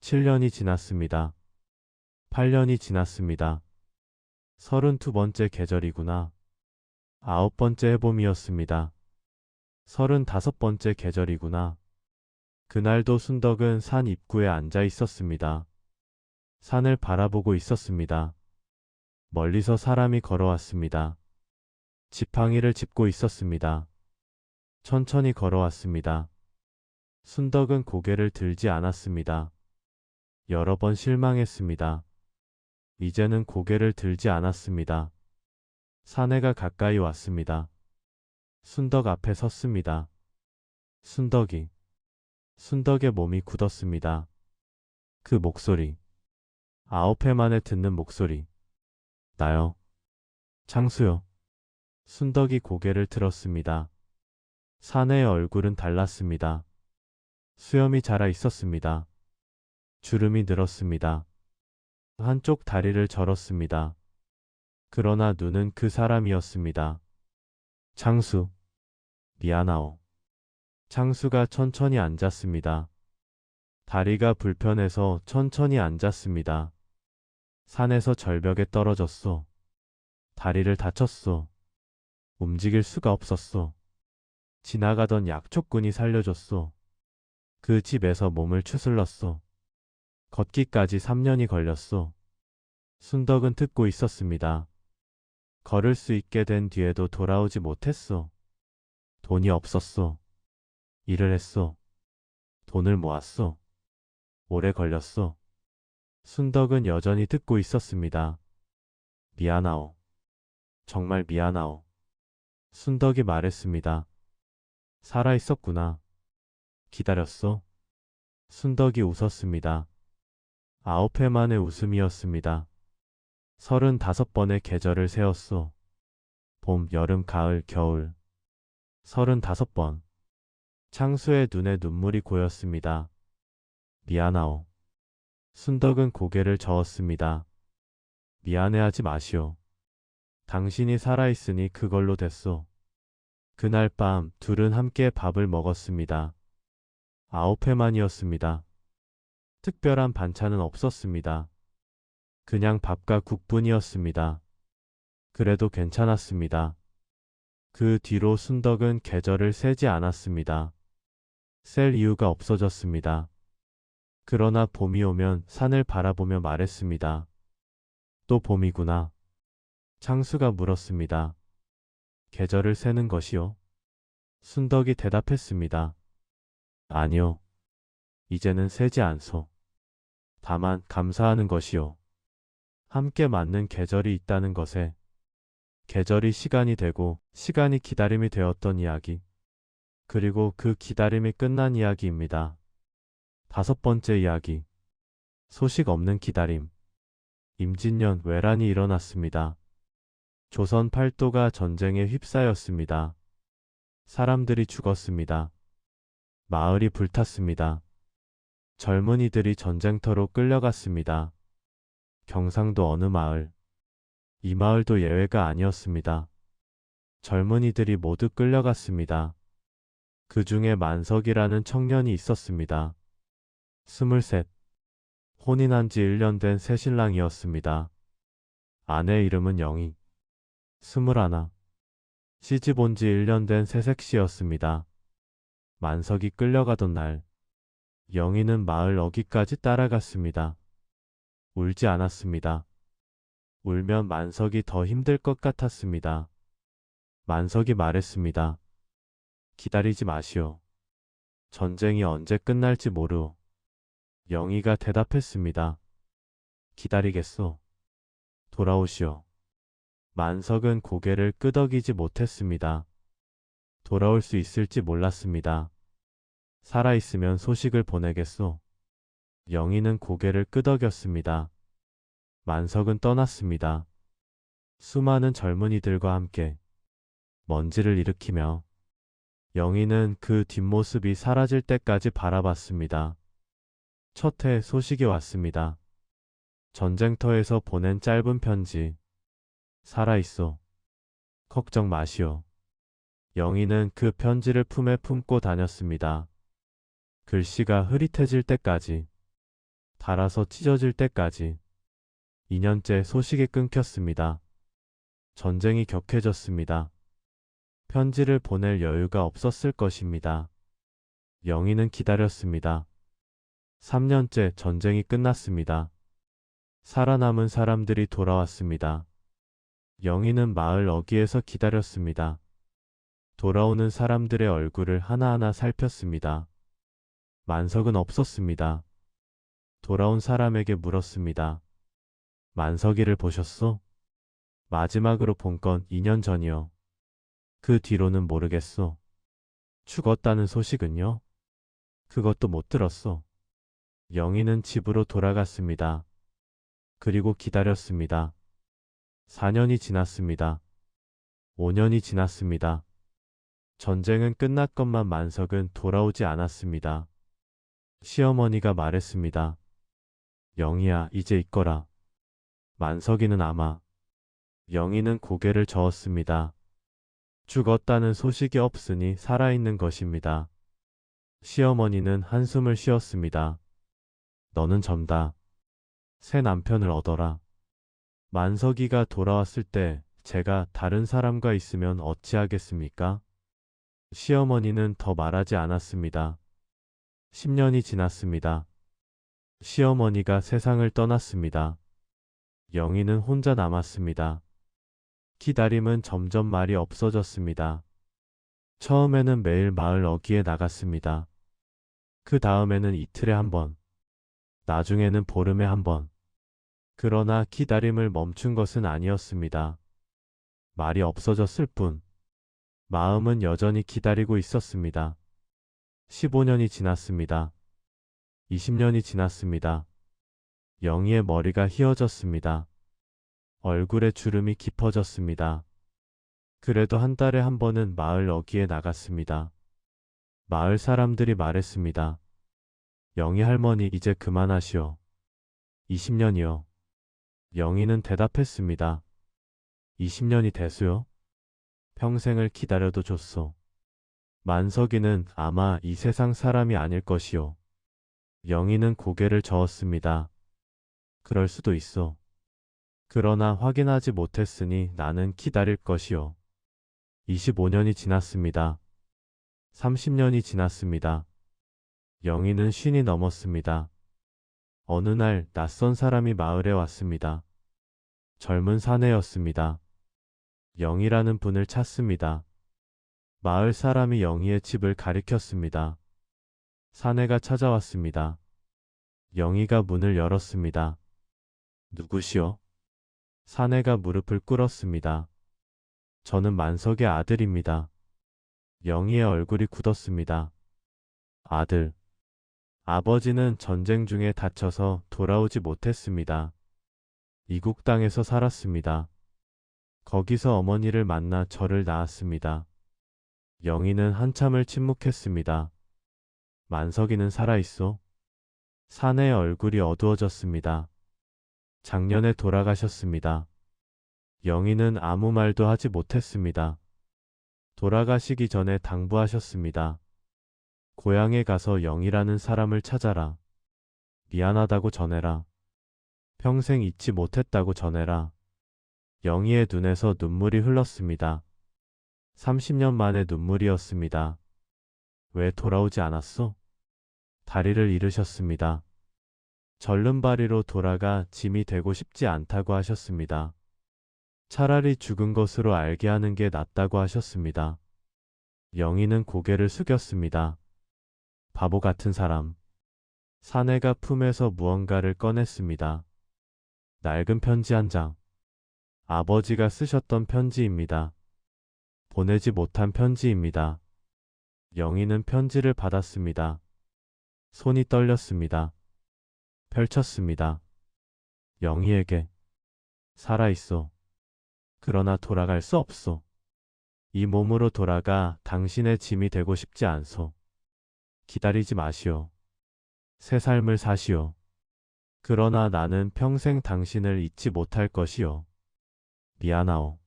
7년이 지났습니다. 8년이 지났습니다. 32번째 계절이구나. 9번째 해봄이었습니다. 35번째 계절이구나. 그날도 순덕은 산 입구에 앉아 있었습니다. 산을 바라보고 있었습니다. 멀리서 사람이 걸어왔습니다. 지팡이를 짚고 있었습니다. 천천히 걸어왔습니다. 순덕은 고개를 들지 않았습니다. 여러 번 실망했습니다. 이제는 고개를 들지 않았습니다. 사내가 가까이 왔습니다. 순덕 앞에 섰습니다. 순덕의 몸이 굳었습니다. 그 목소리. 9회 만에 듣는 목소리. 나요. 창수요. 순덕이 고개를 들었습니다. 사내의 얼굴은 달랐습니다. 수염이 자라 있었습니다. 주름이 늘었습니다. 한쪽 다리를 절었습니다. 그러나 눈은 그 사람이었습니다. 창수. 미안하오. 창수가 천천히 앉았습니다. 다리가 불편해서 천천히 앉았습니다. 산에서 절벽에 떨어졌소. 다리를 다쳤소. 움직일 수가 없었소. 지나가던 약초꾼이 살려줬소. 그 집에서 몸을 추슬렀소. 걷기까지 3년이 걸렸소. 순덕은 듣고 있었습니다. 걸을 수 있게 된 뒤에도 돌아오지 못했소. 돈이 없었소. 일을 했소. 돈을 모았소. 오래 걸렸소. 순덕은 여전히 듣고 있었습니다. 미안하오. 정말 미안하오. 순덕이 말했습니다. 살아있었구나. 기다렸소. 순덕이 웃었습니다. 9회 만의 웃음이었습니다. 35번의 계절을 세웠소. 봄, 여름, 가을, 겨울. 35번. 창수의 눈에 눈물이 고였습니다. 미안하오. 순덕은 고개를 저었습니다. 미안해하지 마시오. 당신이 살아있으니 그걸로 됐소. 그날 밤 둘은 함께 밥을 먹었습니다. 9회 만이었습니다. 특별한 반찬은 없었습니다. 그냥 밥과 국뿐이었습니다. 그래도 괜찮았습니다. 그 뒤로 순덕은 계절을 세지 않았습니다. 셀 이유가 없어졌습니다. 그러나 봄이 오면 산을 바라보며 말했습니다. 또 봄이구나. 창수가 물었습니다. 계절을 세는 것이요? 순덕이 대답했습니다. 아니요. 이제는 세지 않소. 다만 감사하는 것이요. 함께 맞는 계절이 있다는 것에. 계절이 시간이 되고 시간이 기다림이 되었던 이야기. 그리고 그 기다림이 끝난 이야기입니다. 5번째 이야기. 소식 없는 기다림. 임진년 외란이 일어났습니다. 조선 팔도가 전쟁에 휩싸였습니다. 사람들이 죽었습니다. 마을이 불탔습니다. 젊은이들이 전쟁터로 끌려갔습니다. 경상도 어느 마을. 이 마을도 예외가 아니었습니다. 젊은이들이 모두 끌려갔습니다. 그 중에 만석이라는 청년이 있었습니다. 23. 혼인한 지 1년 된 새신랑이었습니다. 아내 이름은 영희. 21. 시집 온 지 1년 된 새색시였습니다. 만석이 끌려가던 날, 영희는 마을 어귀까지 따라갔습니다. 울지 않았습니다. 울면 만석이 더 힘들 것 같았습니다. 만석이 말했습니다. 기다리지 마시오. 전쟁이 언제 끝날지 모르오. 영희가 대답했습니다. 기다리겠소. 돌아오시오. 만석은 고개를 끄덕이지 못했습니다. 돌아올 수 있을지 몰랐습니다. 살아있으면 소식을 보내겠소. 영희는 고개를 끄덕였습니다. 만석은 떠났습니다. 수많은 젊은이들과 함께 먼지를 일으키며 영희는 그 뒷모습이 사라질 때까지 바라봤습니다. 첫 해 소식이 왔습니다. 전쟁터에서 보낸 짧은 편지. 살아있소. 걱정 마시오. 영희는 그 편지를 품에 품고 다녔습니다. 글씨가 흐릿해질 때까지, 닳아서 찢어질 때까지. 2년째 소식이 끊겼습니다. 전쟁이 격해졌습니다. 편지를 보낼 여유가 없었을 것입니다. 영희는 기다렸습니다. 3년째 전쟁이 끝났습니다. 살아남은 사람들이 돌아왔습니다. 영희는 마을 어귀에서 기다렸습니다. 돌아오는 사람들의 얼굴을 하나하나 살폈습니다. 만석은 없었습니다. 돌아온 사람에게 물었습니다. 만석이를 보셨소? 마지막으로 본 건 2년 전이요. 그 뒤로는 모르겠소. 죽었다는 소식은요? 그것도 못 들었소. 영희는 집으로 돌아갔습니다. 그리고 기다렸습니다. 4년이 지났습니다. 5년이 지났습니다. 전쟁은 끝났건만 만석은 돌아오지 않았습니다. 시어머니가 말했습니다. 영희야, 이제 있거라. 만석이는 아마. 영희는 고개를 저었습니다. 죽었다는 소식이 없으니 살아있는 것입니다. 시어머니는 한숨을 쉬었습니다. 너는 점다. 새 남편을 얻어라. 만석이가 돌아왔을 때 제가 다른 사람과 있으면 어찌하겠습니까? 시어머니는 더 말하지 않았습니다. 10년이 지났습니다. 시어머니가 세상을 떠났습니다. 영희는 혼자 남았습니다. 기다림은 점점 말이 없어졌습니다. 처음에는 매일 마을 어귀에 나갔습니다. 그 다음에는 이틀에 한 번, 나중에는 보름에 한 번. 그러나 기다림을 멈춘 것은 아니었습니다. 말이 없어졌을 뿐, 마음은 여전히 기다리고 있었습니다. 15년이 지났습니다. 20년이 지났습니다. 영희의 머리가 휘어졌습니다. 얼굴에 주름이 깊어졌습니다. 그래도 한 달에 한 번은 마을 어귀에 나갔습니다. 마을 사람들이 말했습니다. 영희 할머니 이제 그만하시오. 20년이요. 영희는 대답했습니다. 20년이 대수요? 평생을 기다려도 좋소. 만석이는 아마 이 세상 사람이 아닐 것이오. 영희는 고개를 저었습니다. 그럴 수도 있어. 그러나 확인하지 못했으니 나는 기다릴 것이오. 25년이 지났습니다. 30년이 지났습니다. 영희는 50이 넘었습니다. 어느 날 낯선 사람이 마을에 왔습니다. 젊은 사내였습니다. 영희라는 분을 찾습니다. 마을 사람이 영희의 집을 가리켰습니다. 사내가 찾아왔습니다. 영희가 문을 열었습니다. 누구시오? 사내가 무릎을 꿇었습니다. 저는 만석의 아들입니다. 영희의 얼굴이 굳었습니다. 아들. 아버지는 전쟁 중에 다쳐서 돌아오지 못했습니다. 이국 땅에서 살았습니다. 거기서 어머니를 만나 저를 낳았습니다. 영희는 한참을 침묵했습니다. 만석이는 살아있어? 사내의 얼굴이 어두워졌습니다. 작년에 돌아가셨습니다. 영희는 아무 말도 하지 못했습니다. 돌아가시기 전에 당부하셨습니다. 고향에 가서 영희라는 사람을 찾아라. 미안하다고 전해라. 평생 잊지 못했다고 전해라. 영희의 눈에서 눈물이 흘렀습니다. 30년 만에 눈물이었습니다. 왜 돌아오지 않았어? 다리를 잃으셨습니다. 절름발이로 돌아가 짐이 되고 싶지 않다고 하셨습니다. 차라리 죽은 것으로 알게 하는 게 낫다고 하셨습니다. 영희는 고개를 숙였습니다. 바보 같은 사람. 사내가 품에서 무언가를 꺼냈습니다. 낡은 편지 한 장. 아버지가 쓰셨던 편지입니다. 보내지 못한 편지입니다. 영희는 편지를 받았습니다. 손이 떨렸습니다. 펼쳤습니다. 영희에게. 살아있어. 그러나 돌아갈 수 없소. 이 몸으로 돌아가 당신의 짐이 되고 싶지 않소. 기다리지 마시오. 새 삶을 사시오. 그러나 나는 평생 당신을 잊지 못할 것이오. 미안하오.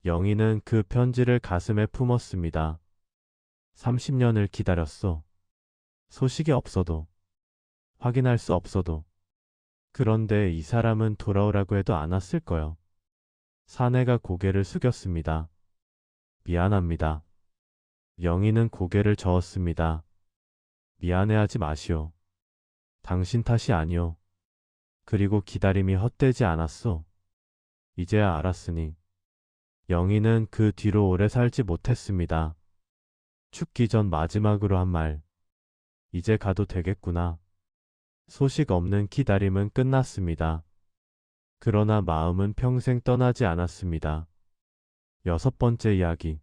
영희는 그 편지를 가슴에 품었습니다. 30년을 기다렸소. 소식이 없어도, 확인할 수 없어도. 그런데 이 사람은 돌아오라고 해도 안 왔을 거요. 사내가 고개를 숙였습니다. 미안합니다. 영희는 고개를 저었습니다. 미안해하지 마시오. 당신 탓이 아니오. 그리고 기다림이 헛되지 않았소. 이제야 알았으니. 영희는 그 뒤로 오래 살지 못했습니다. 죽기 전 마지막으로 한 말. 이제 가도 되겠구나. 소식 없는 기다림은 끝났습니다. 그러나 마음은 평생 떠나지 않았습니다. 6번째 이야기.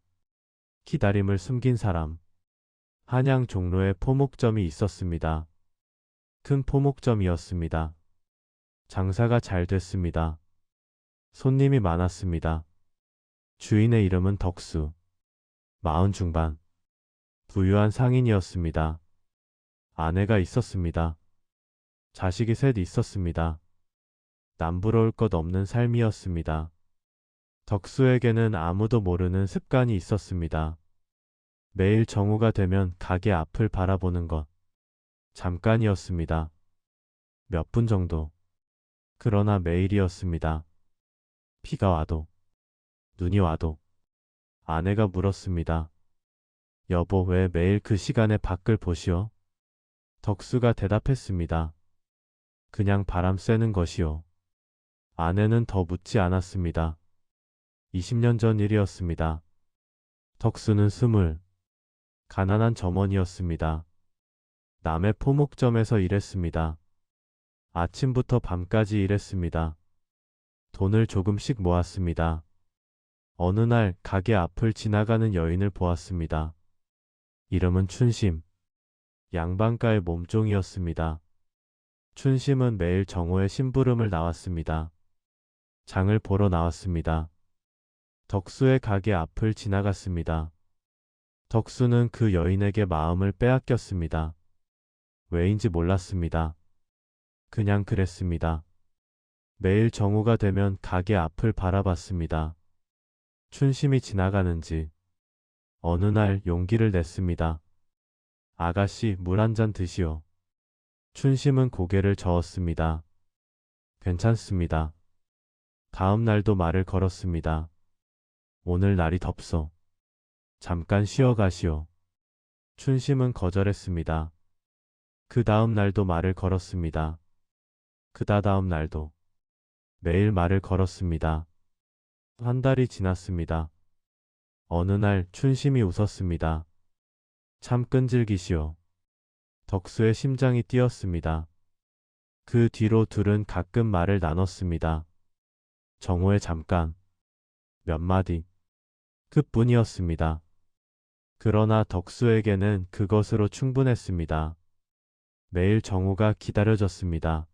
기다림을 숨긴 사람. 한양 종로에 포목점이 있었습니다. 큰 포목점이었습니다. 장사가 잘 됐습니다. 손님이 많았습니다. 주인의 이름은 덕수. 40 중반. 부유한 상인이었습니다. 아내가 있었습니다. 자식이 셋 있었습니다. 남부러울 것 없는 삶이었습니다. 덕수에게는 아무도 모르는 습관이 있었습니다. 매일 정오가 되면 가게 앞을 바라보는 것. 잠깐이었습니다. 몇 분 정도. 그러나 매일이었습니다. 비가 와도, 눈이 와도. 아내가 물었습니다. 여보, 왜 매일 그 시간에 밖을 보시오? 덕수가 대답했습니다. 그냥 바람 쐬는 것이요. 아내는 더 묻지 않았습니다. 20년 전 일이었습니다. 덕수는 가난한 점원이었습니다. 남해 포목점에서 일했습니다. 아침부터 밤까지 일했습니다. 돈을 조금씩 모았습니다. 어느 날 가게 앞을 지나가는 여인을 보았습니다. 이름은 춘심. 양반가의 몸종이었습니다. 춘심은 매일 정오에 심부름을 나왔습니다. 장을 보러 나왔습니다. 덕수의 가게 앞을 지나갔습니다. 덕수는 그 여인에게 마음을 빼앗겼습니다. 왜인지 몰랐습니다. 그냥 그랬습니다. 매일 정오가 되면 가게 앞을 바라봤습니다. 춘심이 지나가는지. 어느 날 용기를 냈습니다. 아가씨, 물 한 잔 드시오. 춘심은 고개를 저었습니다. 괜찮습니다. 다음 날도 말을 걸었습니다. 오늘 날이 덥소. 잠깐 쉬어 가시오. 춘심은 거절했습니다. 그 다음 날도 말을 걸었습니다. 그다다음 날도 매일 말을 걸었습니다. 한 달이 지났습니다. 어느 날 춘심이 웃었습니다. 참 끈질기시오. 덕수의 심장이 뛰었습니다. 그 뒤로 둘은 가끔 말을 나눴습니다. 정오에 잠깐, 몇 마디, 그뿐이었습니다. 그러나 덕수에게는 그것으로 충분했습니다. 매일 정오가 기다려졌습니다.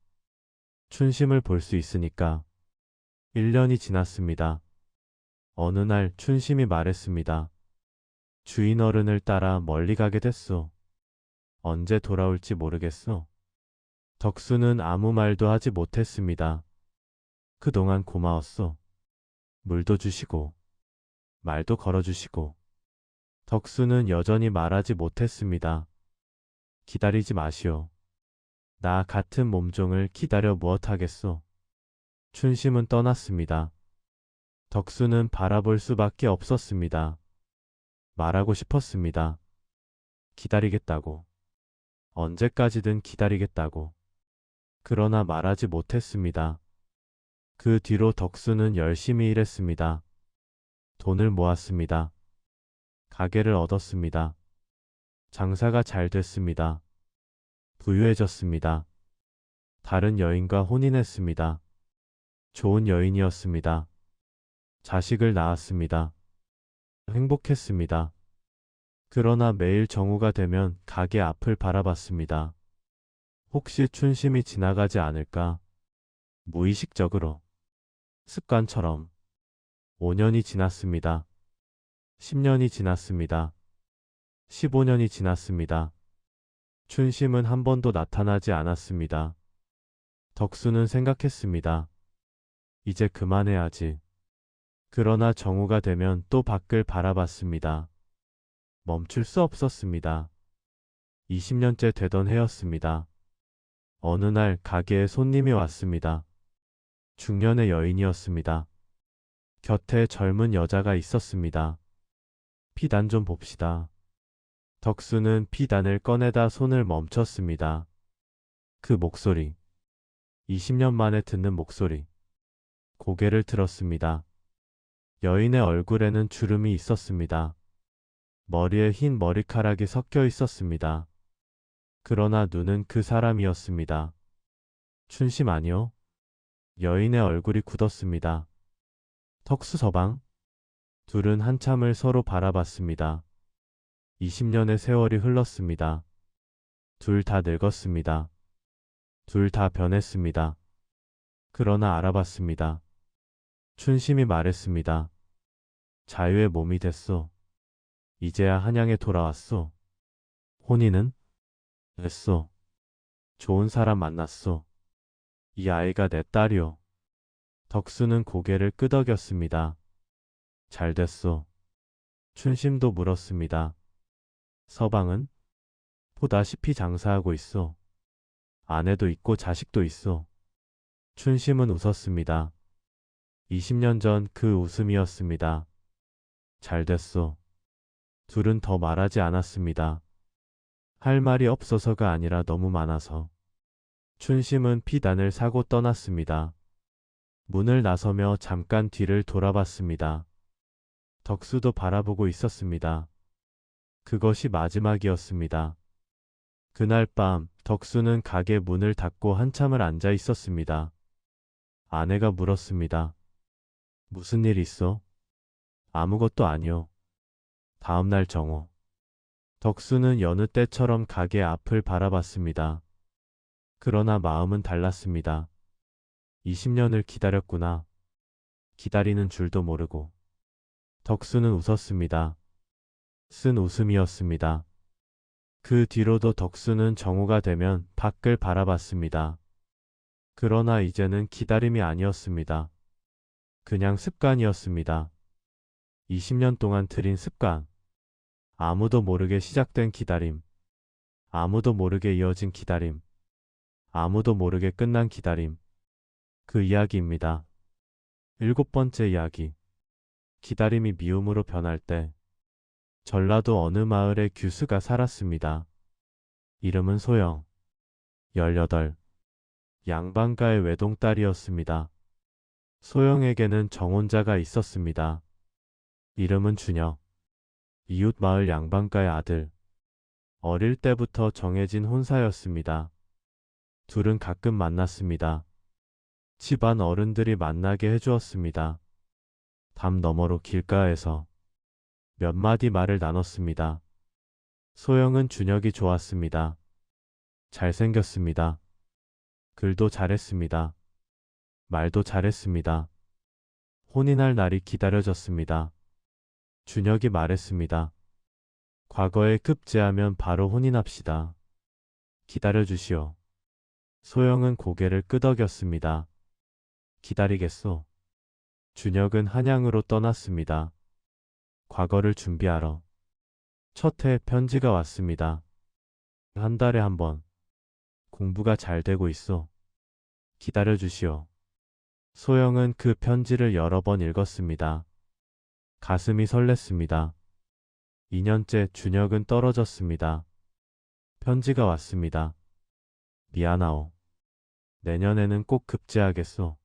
춘심을 볼 수 있으니까. 1년이 지났습니다. 어느 날 춘심이 말했습니다. 주인 어른을 따라 멀리 가게 됐소. 언제 돌아올지 모르겠소. 덕수는 아무 말도 하지 못했습니다. 그동안 고마웠소. 물도 주시고, 말도 걸어주시고. 덕수는 여전히 말하지 못했습니다. 기다리지 마시오. 나 같은 몸종을 기다려 무엇하겠소. 춘심은 떠났습니다. 덕수는 바라볼 수밖에 없었습니다. 말하고 싶었습니다. 기다리겠다고. 언제까지든 기다리겠다고. 그러나 말하지 못했습니다. 그 뒤로 덕수는 열심히 일했습니다. 돈을 모았습니다. 가게를 얻었습니다. 장사가 잘 됐습니다. 부유해졌습니다. 다른 여인과 혼인했습니다. 좋은 여인이었습니다. 자식을 낳았습니다. 행복했습니다. 그러나 매일 정오가 되면 가게 앞을 바라봤습니다. 혹시 춘심이 지나가지 않을까? 무의식적으로, 습관처럼. 5년이 지났습니다. 10년이 지났습니다. 15년이 지났습니다. 춘심은 한 번도 나타나지 않았습니다. 덕수는 생각했습니다. 이제 그만해야지. 그러나 정오가 되면 또 밖을 바라봤습니다. 멈출 수 없었습니다. 20년째 되던 해였습니다. 어느 날 가게에 손님이 왔습니다. 중년의 여인이었습니다. 곁에 젊은 여자가 있었습니다. 피단 좀 봅시다. 덕수는 피단을 꺼내다 손을 멈췄습니다. 그 목소리. 20년 만에 듣는 목소리. 고개를 들었습니다. 여인의 얼굴에는 주름이 있었습니다. 머리에 흰 머리카락이 섞여 있었습니다. 그러나 눈은 그 사람이었습니다. 춘심 아니요? 여인의 얼굴이 굳었습니다. 덕수 서방? 둘은 한참을 서로 바라봤습니다. 20년의 세월이 흘렀습니다. 둘 다 늙었습니다. 둘 다 변했습니다. 그러나 알아봤습니다. 춘심이 말했습니다. 자유의 몸이 됐소. 이제야 한양에 돌아왔소. 혼인은? 했소. 좋은 사람 만났소. 이 아이가 내 딸이오. 덕수는 고개를 끄덕였습니다. 잘 됐소. 춘심도 물었습니다. 서방은? 보다시피 장사하고 있어. 아내도 있고 자식도 있어. 춘심은 웃었습니다. 20년 전 그 웃음이었습니다. 잘 됐어. 둘은 더 말하지 않았습니다. 할 말이 없어서가 아니라 너무 많아서. 춘심은 비단을 사고 떠났습니다. 문을 나서며 잠깐 뒤를 돌아봤습니다. 덕수도 바라보고 있었습니다. 그것이 마지막이었습니다. 그날 밤 덕수는 가게 문을 닫고 한참을 앉아 있었습니다. 아내가 물었습니다. 무슨 일 있어? 아무것도 아니요. 다음날 정오. 덕수는 여느 때처럼 가게 앞을 바라봤습니다. 그러나 마음은 달랐습니다. 20년을 기다렸구나. 기다리는 줄도 모르고. 덕수는 웃었습니다. 쓴 웃음이었습니다. 그 뒤로도 덕수는 정오가 되면 밖을 바라봤습니다. 그러나 이제는 기다림이 아니었습니다. 그냥 습관이었습니다. 20년 동안 들인 습관. 아무도 모르게 시작된 기다림. 아무도 모르게 이어진 기다림. 아무도 모르게 끝난 기다림. 그 이야기입니다. 7번째 이야기. 기다림이 미움으로 변할 때 전라도 어느 마을에 규수가 살았습니다. 이름은 소영. 18. 양반가의 외동딸이었습니다. 소영에게는 정혼자가 있었습니다. 이름은 준혁. 이웃 마을 양반가의 아들. 어릴 때부터 정해진 혼사였습니다. 둘은 가끔 만났습니다. 집안 어른들이 만나게 해주었습니다. 담 너머로 길가에서 몇 마디 말을 나눴습니다. 소영은 준혁이 좋았습니다. 잘생겼습니다. 글도 잘했습니다. 말도 잘했습니다. 혼인할 날이 기다려졌습니다. 준혁이 말했습니다. 과거에 급제하면 바로 혼인합시다. 기다려주시오. 소영은 고개를 끄덕였습니다. 기다리겠소. 준혁은 한양으로 떠났습니다. 과거를 준비하러. 첫 해 편지가 왔습니다. 한 달에 한 번. 공부가 잘 되고 있어. 기다려주시오. 소영은 그 편지를 여러 번 읽었습니다. 가슴이 설렜습니다. 2년째 준혁은 떨어졌습니다. 편지가 왔습니다. 미안하오. 내년에는 꼭 급제하겠소.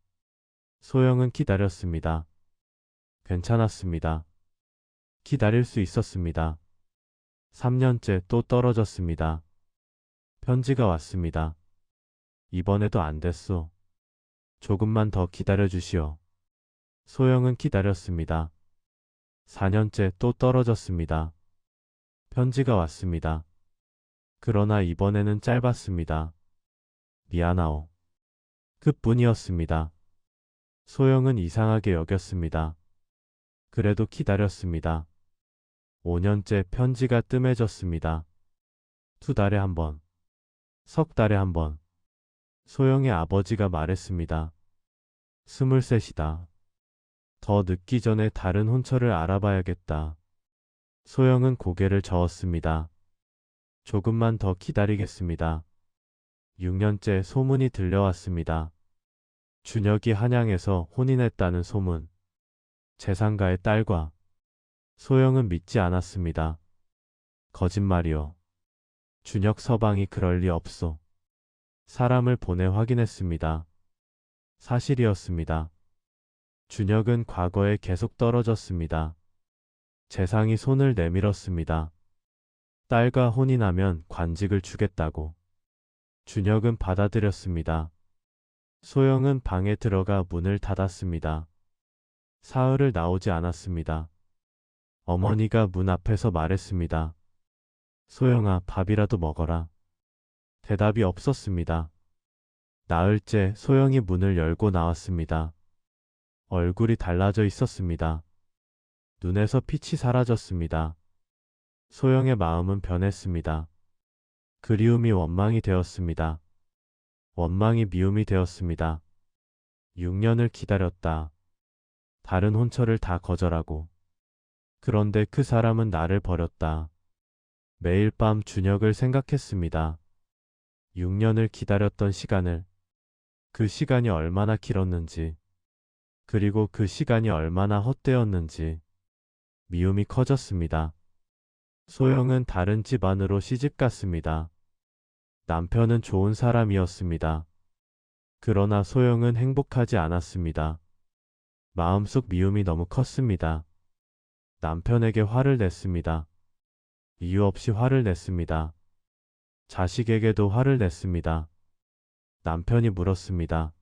소영은 기다렸습니다. 괜찮았습니다. 기다릴 수 있었습니다. 3년째 또 떨어졌습니다. 편지가 왔습니다. 이번에도 안 됐소. 조금만 더 기다려주시오. 소영은 기다렸습니다. 4년째 또 떨어졌습니다. 편지가 왔습니다. 그러나 이번에는 짧았습니다. 미안하오. 그뿐이었습니다. 소영은 이상하게 여겼습니다. 그래도 기다렸습니다. 5년째 편지가 뜸해졌습니다. 2달에 한 번. 3달에 한 번. 소영의 아버지가 말했습니다. 23이다. 더 늦기 전에 다른 혼처를 알아봐야겠다. 소영은 고개를 저었습니다. 조금만 더 기다리겠습니다. 6년째 소문이 들려왔습니다. 준혁이 한양에서 혼인했다는 소문. 재상가의 딸과. 소영은 믿지 않았습니다. 거짓말이요. 준혁 서방이 그럴 리 없소. 사람을 보내 확인했습니다. 사실이었습니다. 준혁은 과거에 계속 떨어졌습니다. 재상이 손을 내밀었습니다. 딸과 혼인하면 관직을 주겠다고. 준혁은 받아들였습니다. 소영은 방에 들어가 문을 닫았습니다. 사흘을 나오지 않았습니다. 어머니가 문 앞에서 말했습니다. 소영아, 밥이라도 먹어라. 대답이 없었습니다. 나흘째 소영이 문을 열고 나왔습니다. 얼굴이 달라져 있었습니다. 눈에서 빛이 사라졌습니다. 소영의 마음은 변했습니다. 그리움이 원망이 되었습니다. 원망이 미움이 되었습니다. 6년을 기다렸다. 다른 혼처를 다 거절하고. 그런데 그 사람은 나를 버렸다. 매일 밤 준혁을 생각했습니다. 6년을 기다렸던 시간을, 그 시간이 얼마나 길었는지, 그리고 그 시간이 얼마나 헛되었는지 미움이 커졌습니다. 소영은 다른 집안으로 시집갔습니다. 남편은 좋은 사람이었습니다. 그러나 소영은 행복하지 않았습니다. 마음속 미움이 너무 컸습니다. 남편에게 화를 냈습니다. 이유 없이 화를 냈습니다. 자식에게도 화를 냈습니다. 남편이 물었습니다.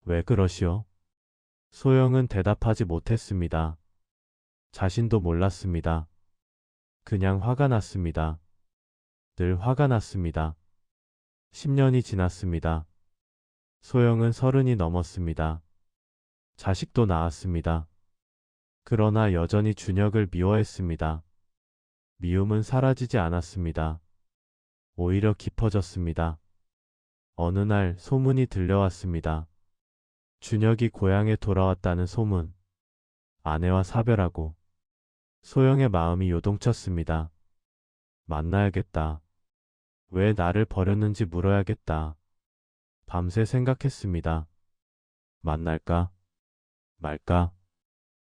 왜 그러시오? 소영은 대답하지 못했습니다. 자신도 몰랐습니다. 그냥 화가 났습니다. 늘 화가 났습니다. 10년이 지났습니다. 소영은 30이 넘었습니다. 자식도 낳았습니다. 그러나 여전히 준혁을 미워했습니다. 미움은 사라지지 않았습니다. 오히려 깊어졌습니다. 어느 날 소문이 들려왔습니다. 준혁이 고향에 돌아왔다는 소문. 아내와 사별하고. 소영의 마음이 요동쳤습니다. 만나야겠다. 왜 나를 버렸는지 물어야겠다. 밤새 생각했습니다. 만날까? 말까?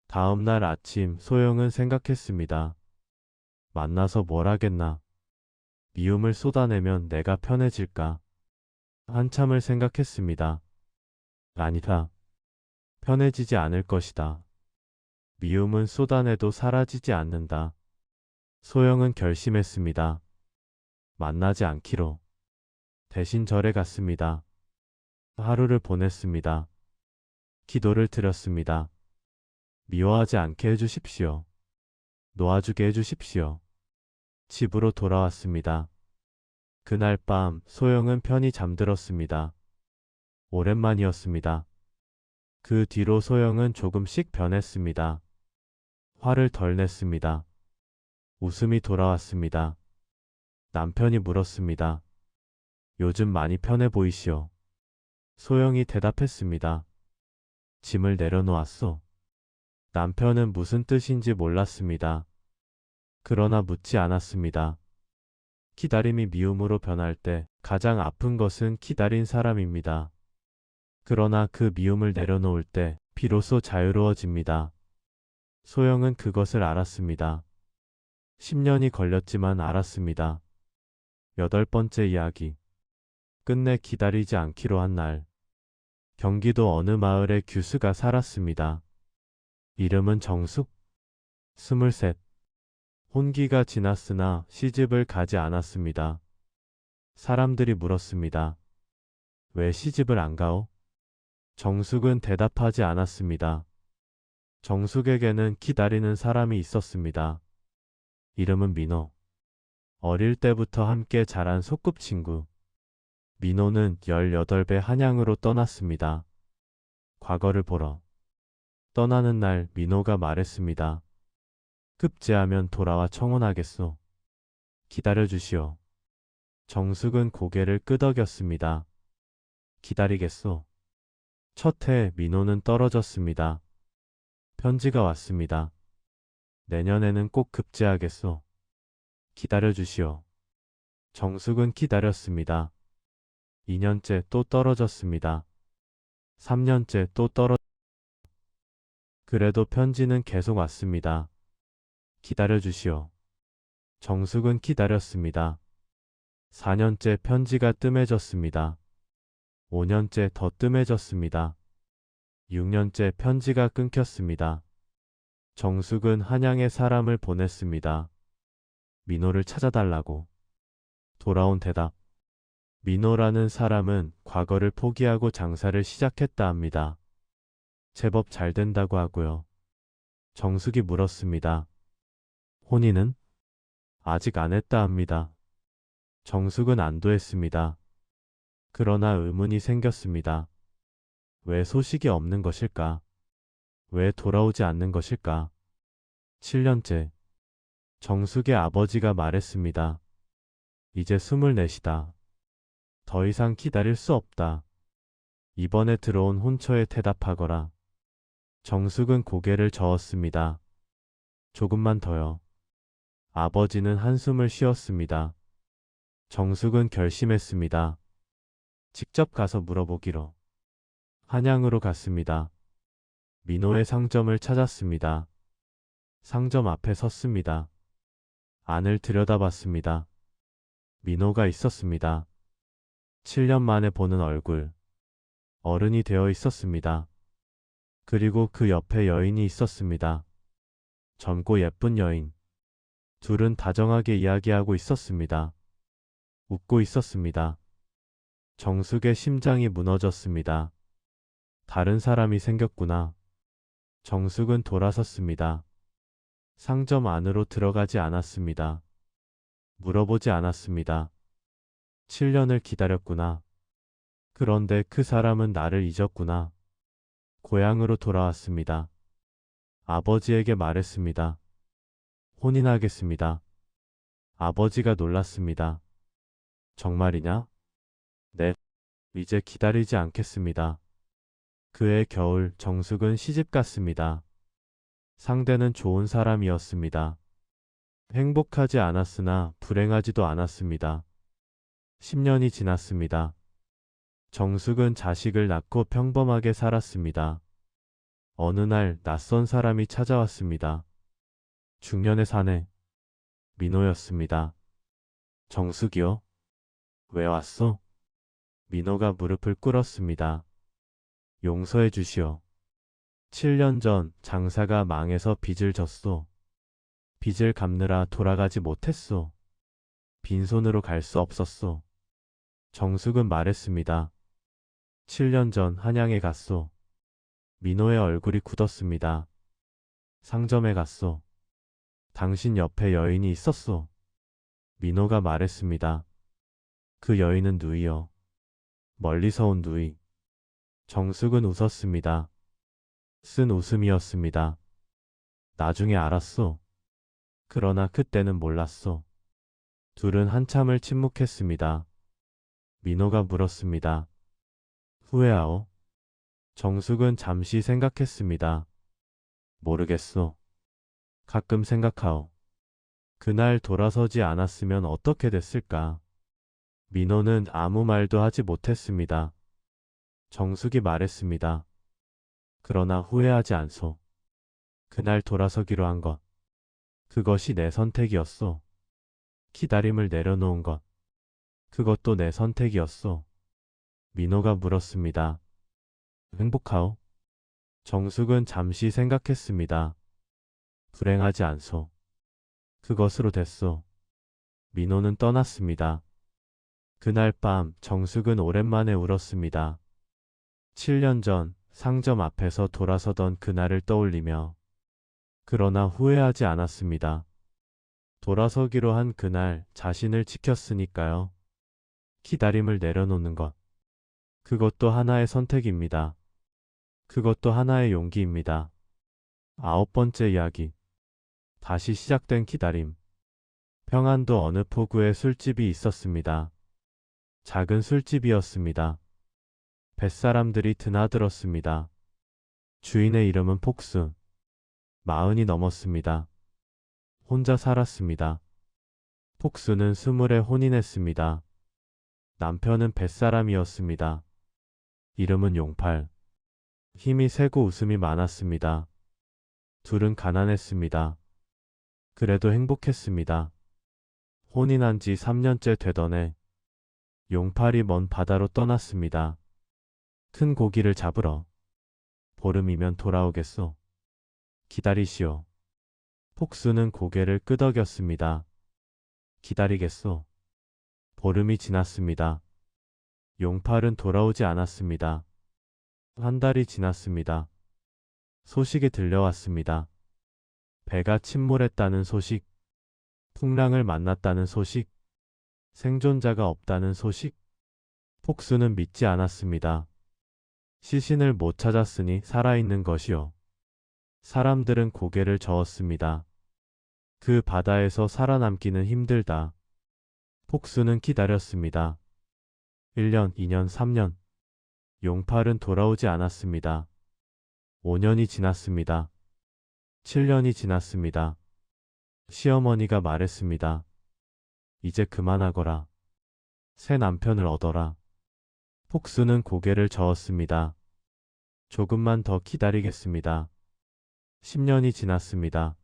다음 날 아침 소영은 생각했습니다. 만나서 뭘 하겠나? 미움을 쏟아내면 내가 편해질까? 한참을 생각했습니다. 아니다. 편해지지 않을 것이다. 미움은 쏟아내도 사라지지 않는다. 소영은 결심했습니다. 만나지 않기로. 대신 절에 갔습니다. 하루를 보냈습니다. 기도를 드렸습니다. 미워하지 않게 해주십시오. 놓아주게 해주십시오. 집으로 돌아왔습니다. 그날 밤 소영은 편히 잠들었습니다. 오랜만이었습니다. 그 뒤로 소영은 조금씩 변했습니다. 화를 덜 냈습니다. 웃음이 돌아왔습니다. 남편이 물었습니다. 요즘 많이 편해 보이시오. 소영이 대답했습니다. 짐을 내려놓았소. 남편은 무슨 뜻인지 몰랐습니다. 그러나 묻지 않았습니다. 기다림이 미움으로 변할 때 가장 아픈 것은 기다린 사람입니다. 그러나 그 미움을 내려놓을 때 비로소 자유로워집니다. 소영은 그것을 알았습니다. 10년이 걸렸지만 알았습니다. 8번째 이야기. 끝내 기다리지 않기로 한 날. 경기도 어느 마을에 규수가 살았습니다. 이름은 정숙. 23. 혼기가 지났으나 시집을 가지 않았습니다. 사람들이 물었습니다. 왜 시집을 안 가오? 정숙은 대답하지 않았습니다. 정숙에게는 기다리는 사람이 있었습니다. 이름은 민호. 어릴 때부터 함께 자란 소꿉친구. 민호는 18배 한양으로 떠났습니다. 과거를 보러. 떠나는 날 민호가 말했습니다. 급제하면 돌아와 청혼하겠소. 기다려주시오. 정숙은 고개를 끄덕였습니다. 기다리겠소. 첫 해 민호는 떨어졌습니다. 편지가 왔습니다. 내년에는 꼭 급제하겠소. 기다려주시오. 정숙은 기다렸습니다. 2년째 또 떨어졌습니다. 3년째 또 그래도 편지는 계속 왔습니다. 기다려주시오. 정숙은 기다렸습니다. 4년째 편지가 뜸해졌습니다. 5년째 더 뜸해졌습니다. 6년째 편지가 끊겼습니다. 정숙은 한양에 사람을 보냈습니다. 민호를 찾아달라고. 돌아온 대답. 민호라는 사람은 과거를 포기하고 장사를 시작했다 합니다. 제법 잘 된다고 하고요. 정숙이 물었습니다. 혼인은? 아직 안 했다 합니다. 정숙은 안도했습니다. 그러나 의문이 생겼습니다. 왜 소식이 없는 것일까? 왜 돌아오지 않는 것일까? 7년째. 정숙의 아버지가 말했습니다. 이제 24이다. 더 이상 기다릴 수 없다. 이번에 들어온 혼처에 대답하거라. 정숙은 고개를 저었습니다. 조금만 더요. 아버지는 한숨을 쉬었습니다. 정숙은 결심했습니다. 직접 가서 물어보기로. 한양으로 갔습니다. 민호의 상점을 찾았습니다. 상점 앞에 섰습니다. 안을 들여다봤습니다. 민호가 있었습니다. 7년 만에 보는 얼굴. 어른이 되어 있었습니다. 그리고 그 옆에 여인이 있었습니다. 젊고 예쁜 여인. 둘은 다정하게 이야기하고 있었습니다. 웃고 있었습니다. 정숙의 심장이 무너졌습니다. 다른 사람이 생겼구나. 정숙은 돌아섰습니다. 상점 안으로 들어가지 않았습니다. 물어보지 않았습니다. 7년을 기다렸구나. 그런데 그 사람은 나를 잊었구나. 고향으로 돌아왔습니다. 아버지에게 말했습니다. 혼인하겠습니다. 아버지가 놀랐습니다. 정말이냐? 네, 이제 기다리지 않겠습니다. 그해 겨울 정숙은 시집 갔습니다. 상대는 좋은 사람이었습니다. 행복하지 않았으나 불행하지도 않았습니다. 10년이 지났습니다. 정숙은 자식을 낳고 평범하게 살았습니다. 어느 날 낯선 사람이 찾아왔습니다. 중년의 사내, 민호였습니다. 정숙이요? 왜 왔소? 민호가 무릎을 꿇었습니다. 용서해 주시오. 7년 전 장사가 망해서 빚을 졌소. 빚을 갚느라 돌아가지 못했소. 빈손으로 갈 수 없었소. 정숙은 말했습니다. 7년 전 한양에 갔소. 민호의 얼굴이 굳었습니다. 상점에 갔소. 당신 옆에 여인이 있었소. 민호가 말했습니다. 그 여인은 누이요. 멀리서 온 누이. 정숙은 웃었습니다. 쓴 웃음이었습니다. 나중에 알았소. 그러나 그때는 몰랐소. 둘은 한참을 침묵했습니다. 민호가 물었습니다. 후회하오? 정숙은 잠시 생각했습니다. 모르겠소. 가끔 생각하오. 그날 돌아서지 않았으면 어떻게 됐을까? 민호는 아무 말도 하지 못했습니다. 정숙이 말했습니다. 그러나 후회하지 않소. 그날 돌아서기로 한 것. 그것이 내 선택이었소. 기다림을 내려놓은 것. 그것도 내 선택이었소. 민호가 물었습니다. 행복하오? 정숙은 잠시 생각했습니다. 불행하지 않소. 그것으로 됐소. 민호는 떠났습니다. 그날 밤 정숙은 오랜만에 울었습니다. 7년 전 상점 앞에서 돌아서던 그날을 떠올리며. 그러나 후회하지 않았습니다. 돌아서기로 한 그날 자신을 지켰으니까요. 기다림을 내려놓는 것. 그것도 하나의 선택입니다. 그것도 하나의 용기입니다. 9번째 이야기. 다시 시작된 기다림. 평안도 어느 포구에 술집이 있었습니다. 작은 술집이었습니다. 뱃사람들이 드나들었습니다. 주인의 이름은 폭순. 40이 넘었습니다. 혼자 살았습니다. 폭순은 20에 혼인했습니다. 남편은 뱃사람이었습니다. 이름은 용팔. 힘이 세고 웃음이 많았습니다. 둘은 가난했습니다. 그래도 행복했습니다. 혼인한 지 3년째 되던 해, 용팔이 먼 바다로 떠났습니다. 큰 고기를 잡으러. 보름이면 돌아오겠소. 기다리시오. 폭수는 고개를 끄덕였습니다. 기다리겠소. 보름이 지났습니다. 용팔은 돌아오지 않았습니다. 한 달이 지났습니다. 소식이 들려왔습니다. 배가 침몰했다는 소식, 풍랑을 만났다는 소식, 생존자가 없다는 소식. 폭수는 믿지 않았습니다. 시신을 못 찾았으니 살아있는 것이요. 사람들은 고개를 저었습니다. 그 바다에서 살아남기는 힘들다. 폭수는 기다렸습니다. 1년, 2년, 3년. 용팔은 돌아오지 않았습니다. 5년이 지났습니다. 7년이 지났습니다. 시어머니가 말했습니다. 이제 그만하거라. 새 남편을 얻어라. 폭수는 고개를 저었습니다. 조금만 더 기다리겠습니다. 10년이 지났습니다.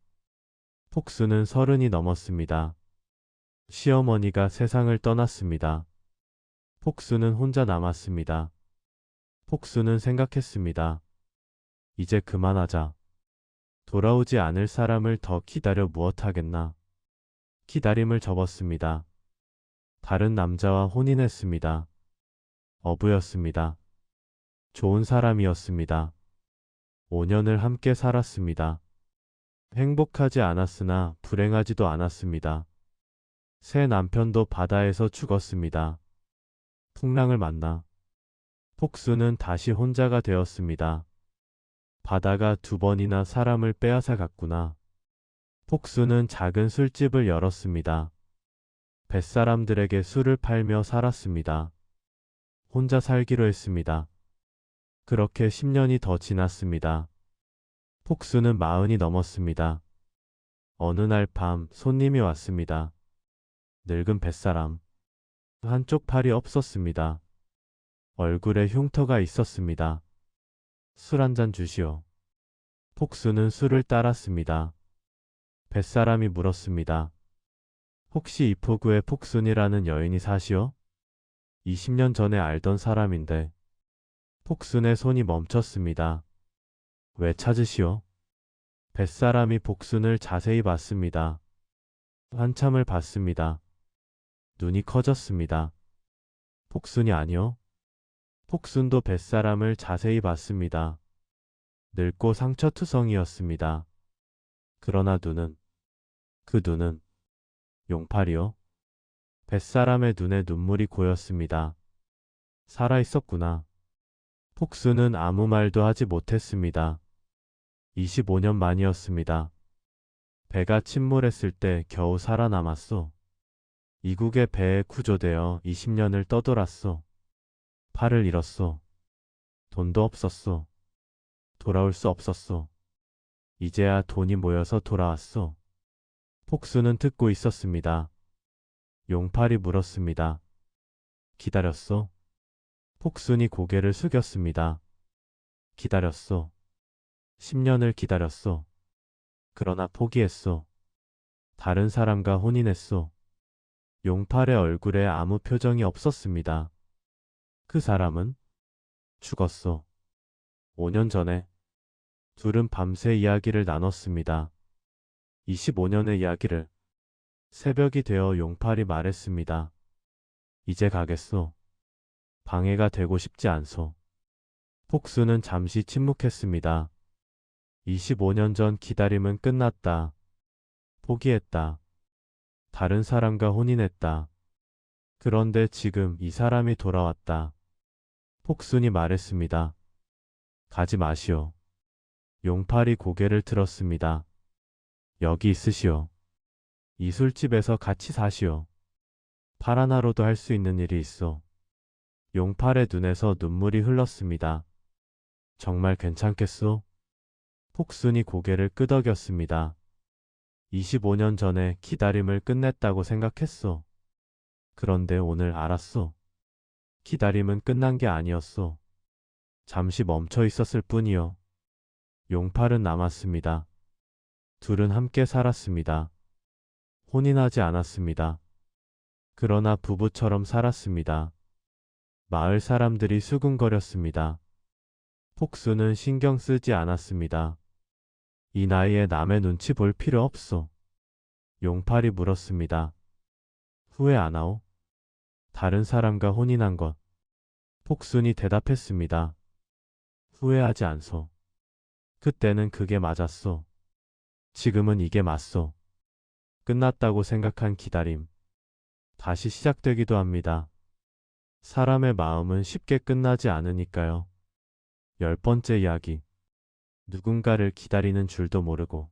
폭수는 30이 넘었습니다. 시어머니가 세상을 떠났습니다. 폭수는 혼자 남았습니다. 폭수는 생각했습니다. 이제 그만하자. 돌아오지 않을 사람을 더 기다려 무엇하겠나. 기다림을 접었습니다. 다른 남자와 혼인했습니다. 어부였습니다. 좋은 사람이었습니다. 5년을 함께 살았습니다. 행복하지 않았으나 불행하지도 않았습니다. 새 남편도 바다에서 죽었습니다. 풍랑을 만나 폭수는 다시 혼자가 되었습니다. 바다가 2번이나 사람을 빼앗아 갔구나. 폭수는 작은 술집을 열었습니다. 뱃사람들에게 술을 팔며 살았습니다. 혼자 살기로 했습니다. 그렇게 10년이 더 지났습니다. 폭수는 40이 넘었습니다. 어느 날 밤 손님이 왔습니다. 늙은 뱃사람. 한쪽 팔이 없었습니다. 얼굴에 흉터가 있었습니다. 술 한 잔 주시오. 폭수는 술을 따랐습니다. 뱃사람이 물었습니다. 혹시 이포구에 폭순이라는 여인이 사시오? 20년 전에 알던 사람인데. 폭순의 손이 멈췄습니다. 왜 찾으시오? 뱃사람이 폭순을 자세히 봤습니다. 한참을 봤습니다. 눈이 커졌습니다. 폭순이 아니오? 폭순도 뱃사람을 자세히 봤습니다. 늙고 상처투성이었습니다. 그러나 눈은, 그 눈은 용팔이요? 뱃사람의 눈에 눈물이 고였습니다. 살아있었구나. 폭수는 아무 말도 하지 못했습니다. 25년 만이었습니다. 배가 침몰했을 때 겨우 살아남았소. 이국의 배에 구조되어 20년을 떠돌았소. 팔을 잃었소. 돈도 없었소. 돌아올 수 없었소. 이제야 돈이 모여서 돌아왔소. 폭수는 듣고 있었습니다. 용팔이 물었습니다. 기다렸소? 폭순이 고개를 숙였습니다. 기다렸소. 10년을 기다렸소. 그러나 포기했소. 다른 사람과 혼인했소. 용팔의 얼굴에 아무 표정이 없었습니다. 그 사람은 죽었소. 5년 전에 둘은 밤새 이야기를 나눴습니다. 25년의 이야기를. 새벽이 되어 용팔이 말했습니다. 이제 가겠소. 방해가 되고 싶지 않소. 폭수는 잠시 침묵했습니다. 25년 전 기다림은 끝났다. 포기했다. 다른 사람과 혼인했다. 그런데 지금 이 사람이 돌아왔다. 폭순이 말했습니다. 가지 마시오. 용팔이 고개를 들었습니다. 여기 있으시오. 이 술집에서 같이 사시오. 팔 하나로도 할 수 있는 일이 있어. 용팔의 눈에서 눈물이 흘렀습니다. 정말 괜찮겠소? 폭순이 고개를 끄덕였습니다. 25년 전에 기다림을 끝냈다고 생각했소. 그런데 오늘 알았소. 기다림은 끝난 게 아니었소. 잠시 멈춰 있었을 뿐이요. 용팔은 남았습니다. 둘은 함께 살았습니다. 혼인하지 않았습니다. 그러나 부부처럼 살았습니다. 마을 사람들이 수군거렸습니다. 폭수는 신경 쓰지 않았습니다. 이 나이에 남의 눈치 볼 필요 없소. 용팔이 물었습니다. 후회 안 하오? 다른 사람과 혼인한 것. 폭순이 대답했습니다. 후회하지 않소. 그때는 그게 맞았소. 지금은 이게 맞소. 끝났다고 생각한 기다림. 다시 시작되기도 합니다. 사람의 마음은 쉽게 끝나지 않으니까요. 10번째 이야기. 누군가를 기다리는 줄도 모르고.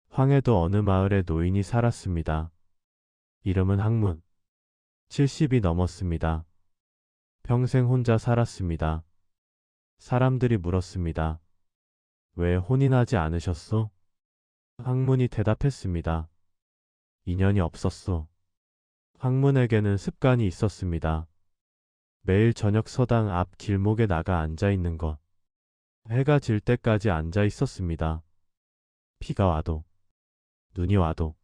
황해도 어느 마을에 노인이 살았습니다. 이름은 학문. 70이 넘었습니다. 평생 혼자 살았습니다. 사람들이 물었습니다. 왜 혼인하지 않으셨소? 학문이 대답했습니다. 인연이 없었소. 황문에게는 습관이 있었습니다. 매일 저녁 서당 앞 길목에 나가 앉아 있는 것. 해가 질 때까지 앉아 있었습니다. 비가 와도, 눈이 와도.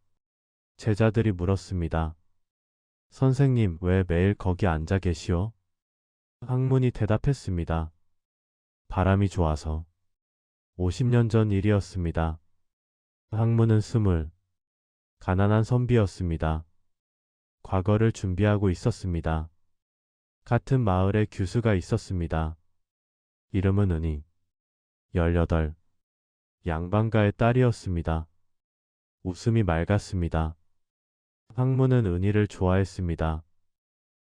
제자들이 물었습니다. 선생님, 왜 매일 거기 앉아 계시오? 황문이 대답했습니다. 바람이 좋아서. 50년 전 일이었습니다. 황문은 가난한 선비였습니다. 과거를 준비하고 있었습니다. 같은 마을에 규수가 있었습니다. 이름은 은희. 18. 양반가의 딸이었습니다. 웃음이 맑았습니다. 황문은 은희를 좋아했습니다.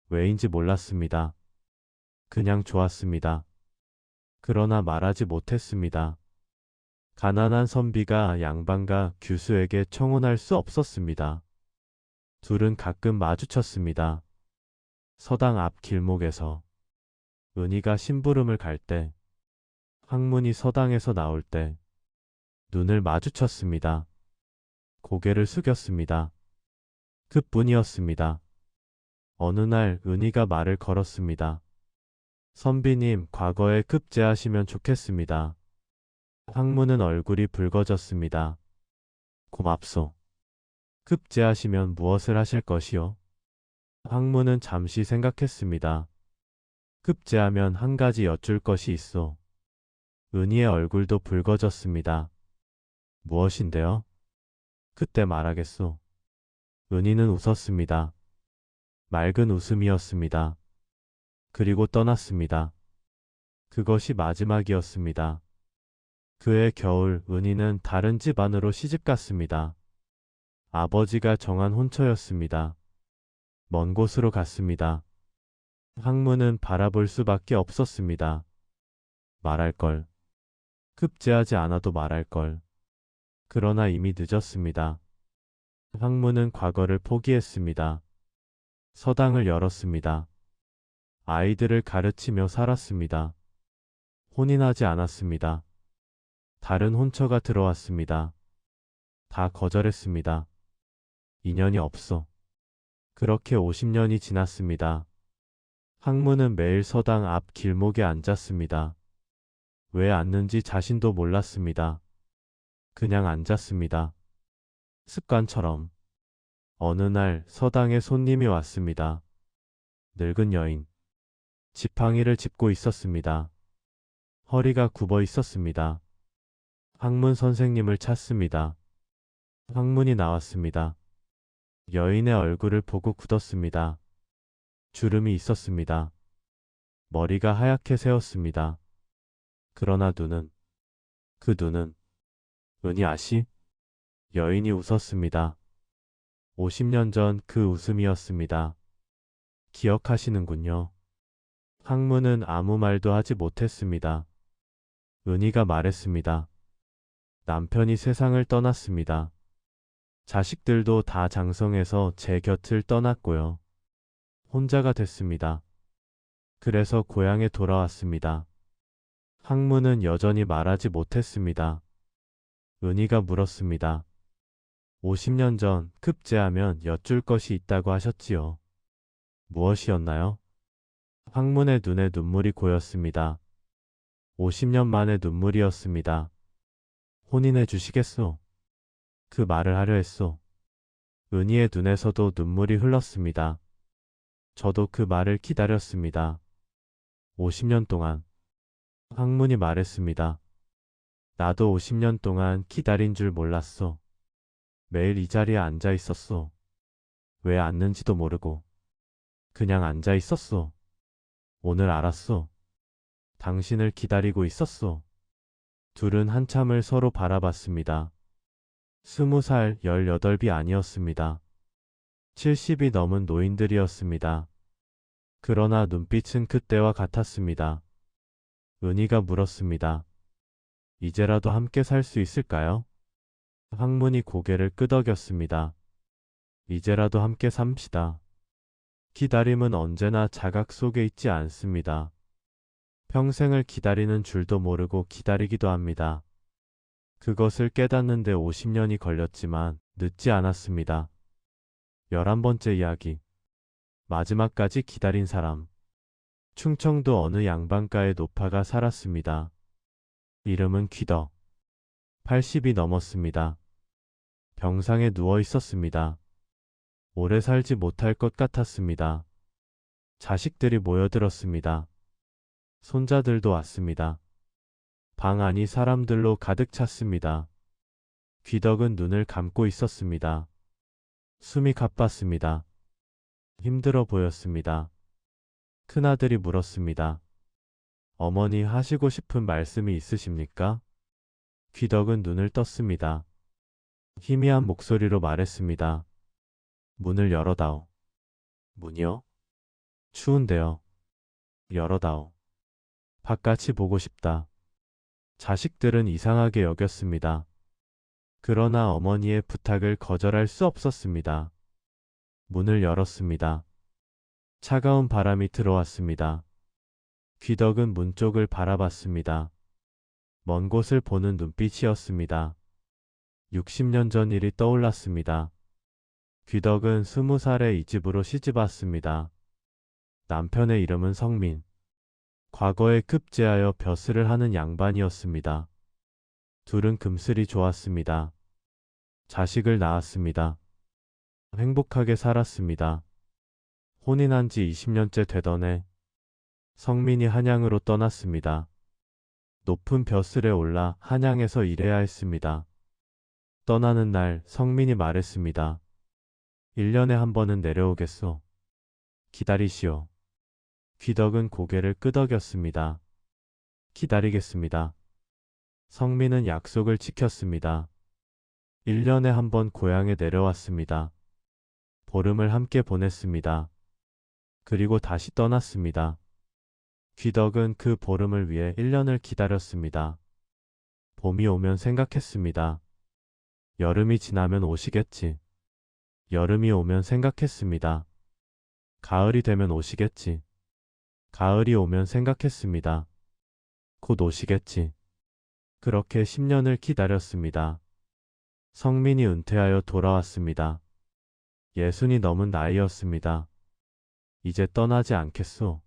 왜인지 몰랐습니다. 그냥 좋았습니다. 그러나 말하지 못했습니다. 가난한 선비가 양반가 규수에게 청혼할 수 없었습니다. 둘은 가끔 마주쳤습니다. 서당 앞 길목에서. 은희가 심부름을 갈 때, 황문이 서당에서 나올 때 눈을 마주쳤습니다. 고개를 숙였습니다. 그뿐이었습니다. 어느 날 은희가 말을 걸었습니다. 선비님, 과거에 급제하시면 좋겠습니다. 황문은 얼굴이 붉어졌습니다. 고맙소. 급제하시면 무엇을 하실 것이요? 황문은 잠시 생각했습니다. 급제하면 한 가지 여쭐 것이 있어. 은희의 얼굴도 붉어졌습니다. 무엇인데요? 그때 말하겠소. 은희는 웃었습니다. 맑은 웃음이었습니다. 그리고 떠났습니다. 그것이 마지막이었습니다. 그해 겨울 은희는 다른 집 안으로 시집갔습니다. 아버지가 정한 혼처였습니다. 먼 곳으로 갔습니다. 황문은 바라볼 수밖에 없었습니다. 말할 걸. 급제하지 않아도 말할 걸. 그러나 이미 늦었습니다. 황문은 과거를 포기했습니다. 서당을 열었습니다. 아이들을 가르치며 살았습니다. 혼인하지 않았습니다. 다른 혼처가 들어왔습니다. 다 거절했습니다. 인연이 없어. 그렇게 50년이 지났습니다. 황문은 매일 서당 앞 길목에 앉았습니다. 왜 앉는지 자신도 몰랐습니다. 그냥 앉았습니다. 습관처럼. 어느 날 서당에 손님이 왔습니다. 늙은 여인. 지팡이를 짚고 있었습니다. 허리가 굽어 있었습니다. 황문 선생님을 찾습니다. 황문이 나왔습니다. 여인의 얼굴을 보고 굳었습니다. 주름이 있었습니다. 머리가 하얗게 새었습니다. 그러나 그 눈은, 은희 아시? 여인이 웃었습니다. 50년 전 그 웃음이었습니다. 기억하시는군요. 황문은 아무 말도 하지 못했습니다. 은희가 말했습니다. 남편이 세상을 떠났습니다. 자식들도 다 장성해서 제 곁을 떠났고요. 혼자가 됐습니다. 그래서 고향에 돌아왔습니다. 황문은 여전히 말하지 못했습니다. 은희가 물었습니다. 50년 전 급제하면 여쭐 것이 있다고 하셨지요. 무엇이었나요? 황문의 눈에 눈물이 고였습니다. 50년 만의 눈물이었습니다. 혼인해 주시겠소? 그 말을 하려 했소. 은희의 눈에서도 눈물이 흘렀습니다. 저도 그 말을 기다렸습니다. 50년 동안. 황문이 말했습니다. 나도 50년 동안 기다린 줄 몰랐소. 매일 이 자리에 앉아 있었소. 왜 앉는지도 모르고. 그냥 앉아 있었소. 오늘 알았소. 당신을 기다리고 있었소. 둘은 한참을 서로 바라봤습니다. 20살 18이 아니었습니다. 70이 넘은 노인들이었습니다. 그러나 눈빛은 그때와 같았습니다. 은희가 물었습니다. 이제라도 함께 살 수 있을까요? 황문이 고개를 끄덕였습니다. 이제라도 함께 삽시다. 기다림은 언제나 자각 속에 있지 않습니다. 평생을 기다리는 줄도 모르고 기다리기도 합니다. 그것을 깨닫는데 50년이 걸렸지만 늦지 않았습니다. 11번째 이야기. 마지막까지 기다린 사람. 충청도 어느 양반가의 노파가 살았습니다. 이름은 귀덕. 80이 넘었습니다. 병상에 누워 있었습니다. 오래 살지 못할 것 같았습니다. 자식들이 모여들었습니다. 손자들도 왔습니다. 방 안이 사람들로 가득 찼습니다. 귀덕은 눈을 감고 있었습니다. 숨이 가빴습니다. 힘들어 보였습니다. 큰아들이 물었습니다. 어머니 하시고 싶은 말씀이 있으십니까? 귀덕은 눈을 떴습니다. 희미한 목소리로 말했습니다. 문을 열어다오. 문이요? 추운데요. 열어다오. 바깥이 보고 싶다. 자식들은 이상하게 여겼습니다. 그러나 어머니의 부탁을 거절할 수 없었습니다. 문을 열었습니다. 차가운 바람이 들어왔습니다. 귀덕은 문 쪽을 바라봤습니다. 먼 곳을 보는 눈빛이었습니다. 60년 전 일이 떠올랐습니다. 귀덕은 20살에 이 집으로 시집왔습니다. 남편의 이름은 성민. 과거에 급제하여 벼슬을 하는 양반이었습니다. 둘은 금슬이 좋았습니다. 자식을 낳았습니다. 행복하게 살았습니다. 혼인한 지 20년째 되던 해 성민이 한양으로 떠났습니다. 높은 벼슬에 올라 한양에서 일해야 했습니다. 떠나는 날 성민이 말했습니다. 1년에 한 번은 내려오겠소. 기다리시오. 귀덕은 고개를 끄덕였습니다. 기다리겠습니다. 성민은 약속을 지켰습니다. 1년에 한 번 고향에 내려왔습니다. 보름을 함께 보냈습니다. 그리고 다시 떠났습니다. 귀덕은 그 보름을 위해 1년을 기다렸습니다. 봄이 오면 생각했습니다. 여름이 지나면 오시겠지. 여름이 오면 생각했습니다. 가을이 되면 오시겠지. 가을이 오면 생각했습니다. 곧 오시겠지. 그렇게 10년을 기다렸습니다. 성민이 은퇴하여 돌아왔습니다. 60이 넘은 나이였습니다. 이제 떠나지 않겠소.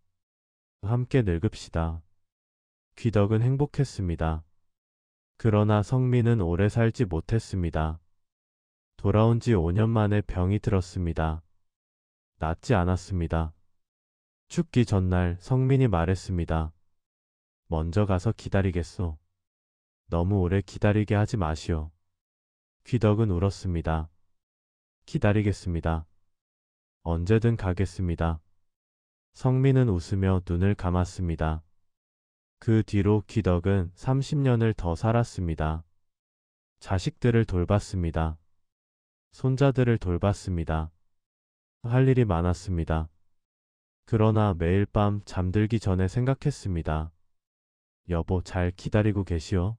함께 늙읍시다. 귀덕은 행복했습니다. 그러나 성민은 오래 살지 못했습니다. 돌아온 지 5년 만에 병이 들었습니다. 낫지 않았습니다. 죽기 전날 성민이 말했습니다. 먼저 가서 기다리겠소. 너무 오래 기다리게 하지 마시오. 귀덕은 울었습니다. 기다리겠습니다. 언제든 가겠습니다. 성민은 웃으며 눈을 감았습니다. 그 뒤로 귀덕은 30년을 더 살았습니다. 자식들을 돌봤습니다. 손자들을 돌봤습니다. 할 일이 많았습니다. 그러나 매일 밤 잠들기 전에 생각했습니다. 여보, 잘 기다리고 계시오.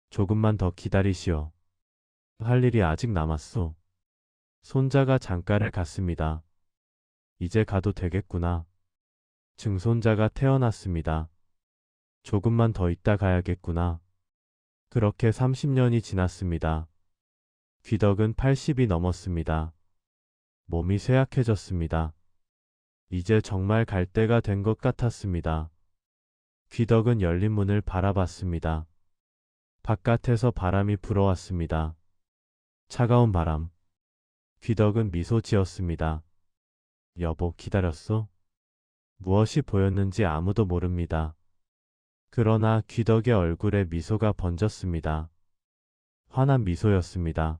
조금만 더 기다리시오. 할 일이 아직 남았소. 손자가 장가를 갔습니다. 이제 가도 되겠구나. 증손자가 태어났습니다. 조금만 더 있다 가야겠구나. 그렇게 30년이 지났습니다. 귀덕은 80이 넘었습니다. 몸이 쇠약해졌습니다. 이제 정말 갈 때가 된 것 같았습니다. 귀덕은 열린 문을 바라봤습니다. 바깥에서 바람이 불어왔습니다. 차가운 바람. 귀덕은 미소 지었습니다. 여보, 기다렸소? 무엇이 보였는지 아무도 모릅니다. 그러나 귀덕의 얼굴에 미소가 번졌습니다. 환한 미소였습니다.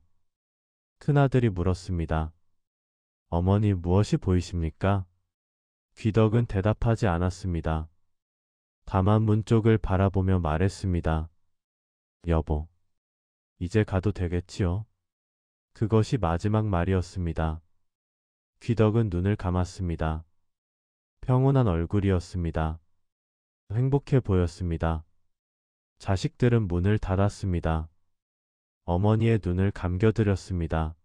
큰아들이 물었습니다. 어머니, 무엇이 보이십니까? 귀덕은 대답하지 않았습니다. 다만 문 쪽을 바라보며 말했습니다. 여보, 이제 가도 되겠지요? 그것이 마지막 말이었습니다. 귀덕은 눈을 감았습니다. 평온한 얼굴이었습니다. 행복해 보였습니다. 자식들은 문을 닫았습니다. 어머니의 눈을 감겨드렸습니다.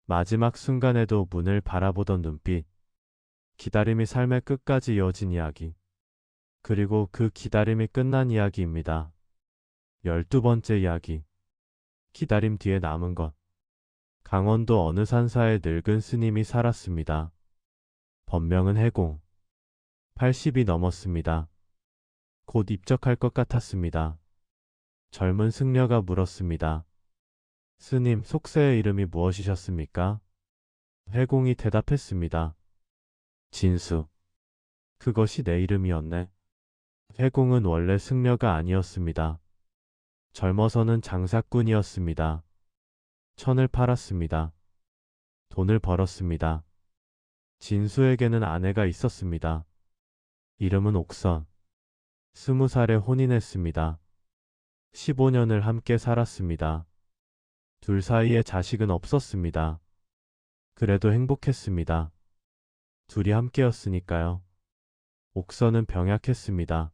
마지막 순간에도 문을 바라보던 눈빛. 기다림이 삶의 끝까지 이어진 이야기. 그리고 그 기다림이 끝난 이야기입니다. 12번째 이야기. 기다림 뒤에 남은 것. 강원도 어느 산사에 늙은 스님이 살았습니다. 법명은 해공. 80이 넘었습니다. 곧 입적할 것 같았습니다. 젊은 승려가 물었습니다. 스님, 속세의 이름이 무엇이셨습니까? 해공이 대답했습니다. 진수. 그것이 내 이름이었네. 해공은 원래 승려가 아니었습니다. 젊어서는 장사꾼이었습니다. 천을 팔았습니다. 돈을 벌었습니다. 진수에게는 아내가 있었습니다. 이름은 옥선. 20살에 혼인했습니다. 15년을 함께 살았습니다. 둘 사이에 자식은 없었습니다. 그래도 행복했습니다. 둘이 함께였으니까요. 옥선은 병약했습니다.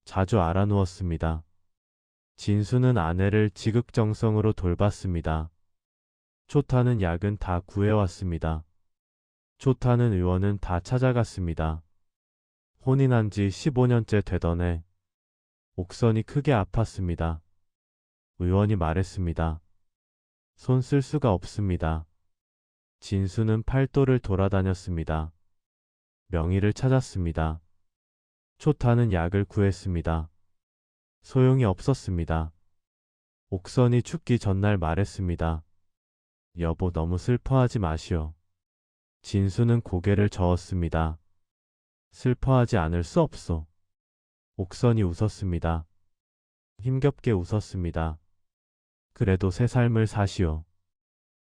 자주 알아누웠습니다. 진수는 아내를 지극정성으로 돌봤습니다. 초타는 약은 다 구해왔습니다. 초타는 의원은 다 찾아갔습니다. 혼인한 지 15년째 되던 해 옥선이 크게 아팠습니다. 의원이 말했습니다. 손 쓸 수가 없습니다. 진수는 팔도를 돌아다녔습니다. 명의를 찾았습니다. 초타는 약을 구했습니다. 소용이 없었습니다. 옥선이 죽기 전날 말했습니다. 여보, 너무 슬퍼하지 마시오. 진수는 고개를 저었습니다. 슬퍼하지 않을 수 없소. 옥선이 웃었습니다. 힘겹게 웃었습니다. 그래도 새 삶을 사시오.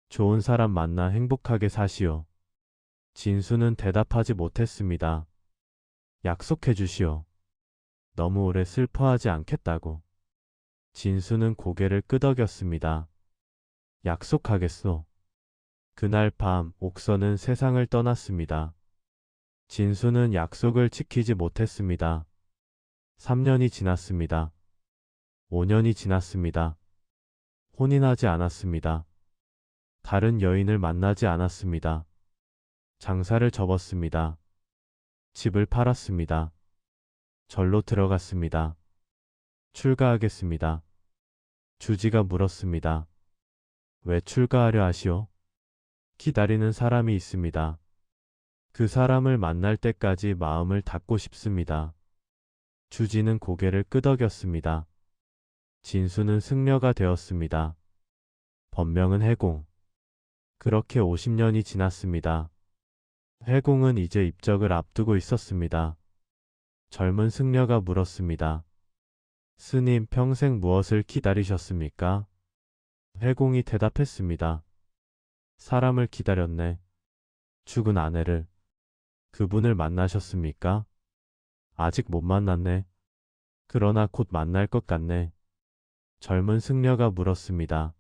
좋은 사람 만나 행복하게 사시오. 진수는 대답하지 못했습니다. 약속해 주시오. 너무 오래 슬퍼하지 않겠다고. 진수는 고개를 끄덕였습니다. 약속하겠소. 그날 밤 옥선은 세상을 떠났습니다. 진수는 약속을 지키지 못했습니다. 3년이 지났습니다. 5년이 지났습니다. 혼인하지 않았습니다. 다른 여인을 만나지 않았습니다. 장사를 접었습니다. 집을 팔았습니다. 절로 들어갔습니다. 출가하겠습니다. 주지가 물었습니다. 왜 출가하려 하시오? 기다리는 사람이 있습니다. 그 사람을 만날 때까지 마음을 닫고 싶습니다. 주지는 고개를 끄덕였습니다. 진수는 승려가 되었습니다. 법명은 해공. 그렇게 50년이 지났습니다. 해공은 이제 입적을 앞두고 있었습니다. 젊은 승려가 물었습니다. 스님, 평생 무엇을 기다리셨습니까? 해공이 대답했습니다. 사람을 기다렸네. 죽은 아내를. 그분을 만나셨습니까? 아직 못 만났네. 그러나 곧 만날 것 같네. 젊은 승려가 물었습니다.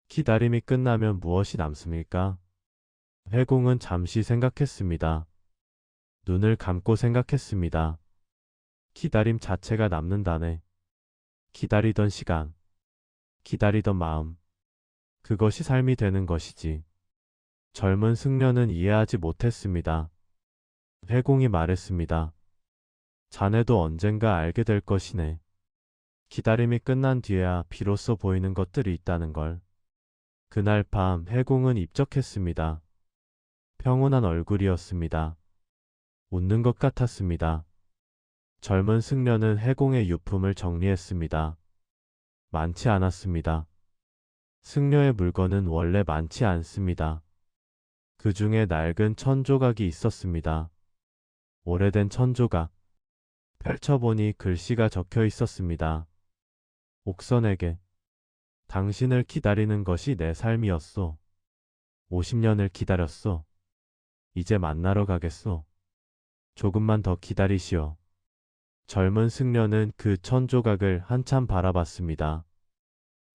기다림이 끝나면 무엇이 남습니까? 해공은 잠시 생각했습니다. 눈을 감고 생각했습니다. 기다림 자체가 남는다네. 기다리던 시간, 기다리던 마음, 그것이 삶이 되는 것이지. 젊은 승려는 이해하지 못했습니다. 해공이 말했습니다. 자네도 언젠가 알게 될 것이네. 기다림이 끝난 뒤에야 비로소 보이는 것들이 있다는 걸. 그날 밤 해공은 입적했습니다. 평온한 얼굴이었습니다. 웃는 것 같았습니다. 젊은 승려는 해공의 유품을 정리했습니다. 많지 않았습니다. 승려의 물건은 원래 많지 않습니다. 그 중에 낡은 천조각이 있었습니다. 오래된 천조각. 펼쳐보니 글씨가 적혀 있었습니다. 옥선에게. 당신을 기다리는 것이 내 삶이었소. 50년을 기다렸소. 이제 만나러 가겠소. 조금만 더 기다리시오. 젊은 승려는 그 천조각을 한참 바라봤습니다.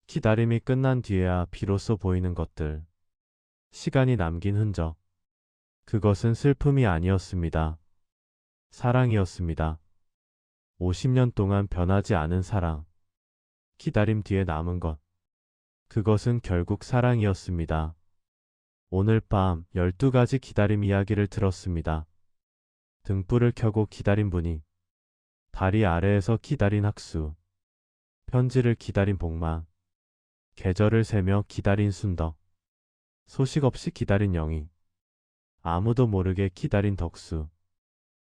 기다림이 끝난 뒤에야 비로소 보이는 것들. 시간이 남긴 흔적. 그것은 슬픔이 아니었습니다. 사랑이었습니다. 50년 동안 변하지 않은 사랑. 기다림 뒤에 남은 것. 그것은 결국 사랑이었습니다. 오늘 밤 12가지 기다림 이야기를 들었습니다. 등불을 켜고 기다린 분이, 다리 아래에서 기다린 학수, 편지를 기다린 복만, 계절을 세며 기다린 순덕, 소식 없이 기다린 영희. 아무도 모르게 기다린 덕수.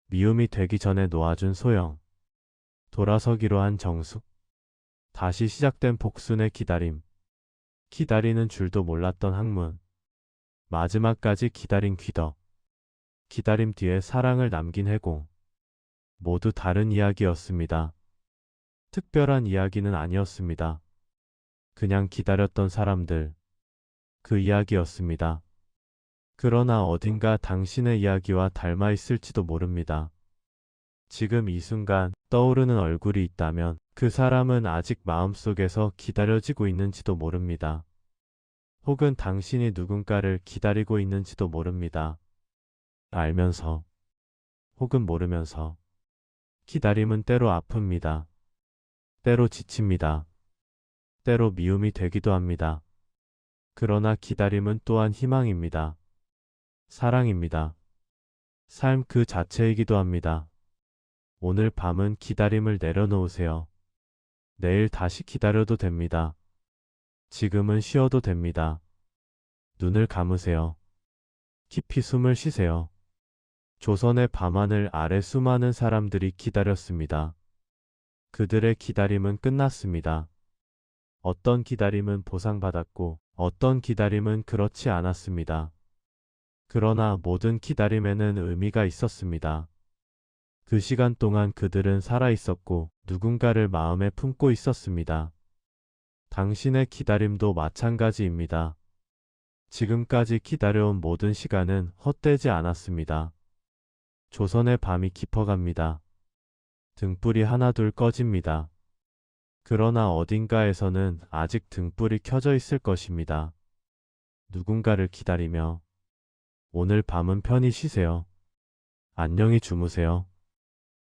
미움이 되기 전에 놓아준 소영. 돌아서기로 한 정숙. 다시 시작된 복순의 기다림. 기다리는 줄도 몰랐던 학문. 마지막까지 기다린 귀덕. 기다림 뒤에 사랑을 남긴 해공. 모두 다른 이야기였습니다. 특별한 이야기는 아니었습니다. 그냥 기다렸던 사람들. 그 이야기였습니다. 그러나 어딘가 당신의 이야기와 닮아 있을지도 모릅니다. 지금 이 순간 떠오르는 얼굴이 있다면 그 사람은 아직 마음속에서 기다려지고 있는지도 모릅니다. 혹은 당신이 누군가를 기다리고 있는지도 모릅니다. 알면서 혹은 모르면서 기다림은 때로 아픕니다. 때로 지칩니다. 때로 미움이 되기도 합니다. 그러나 기다림은 또한 희망입니다. 사랑입니다. 삶 그 자체이기도 합니다. 오늘 밤은 기다림을 내려놓으세요. 내일 다시 기다려도 됩니다. 지금은 쉬어도 됩니다. 눈을 감으세요. 깊이 숨을 쉬세요. 조선의 밤하늘 아래 수많은 사람들이 기다렸습니다. 그들의 기다림은 끝났습니다. 어떤 기다림은 보상받았고 어떤 기다림은 그렇지 않았습니다. 그러나 모든 기다림에는 의미가 있었습니다. 그 시간 동안 그들은 살아 있었고 누군가를 마음에 품고 있었습니다. 당신의 기다림도 마찬가지입니다. 지금까지 기다려온 모든 시간은 헛되지 않았습니다. 조선의 밤이 깊어갑니다. 등불이 하나둘 꺼집니다. 그러나 어딘가에서는 아직 등불이 켜져 있을 것입니다. 누군가를 기다리며 오늘 밤은 편히 쉬세요. 안녕히 주무세요.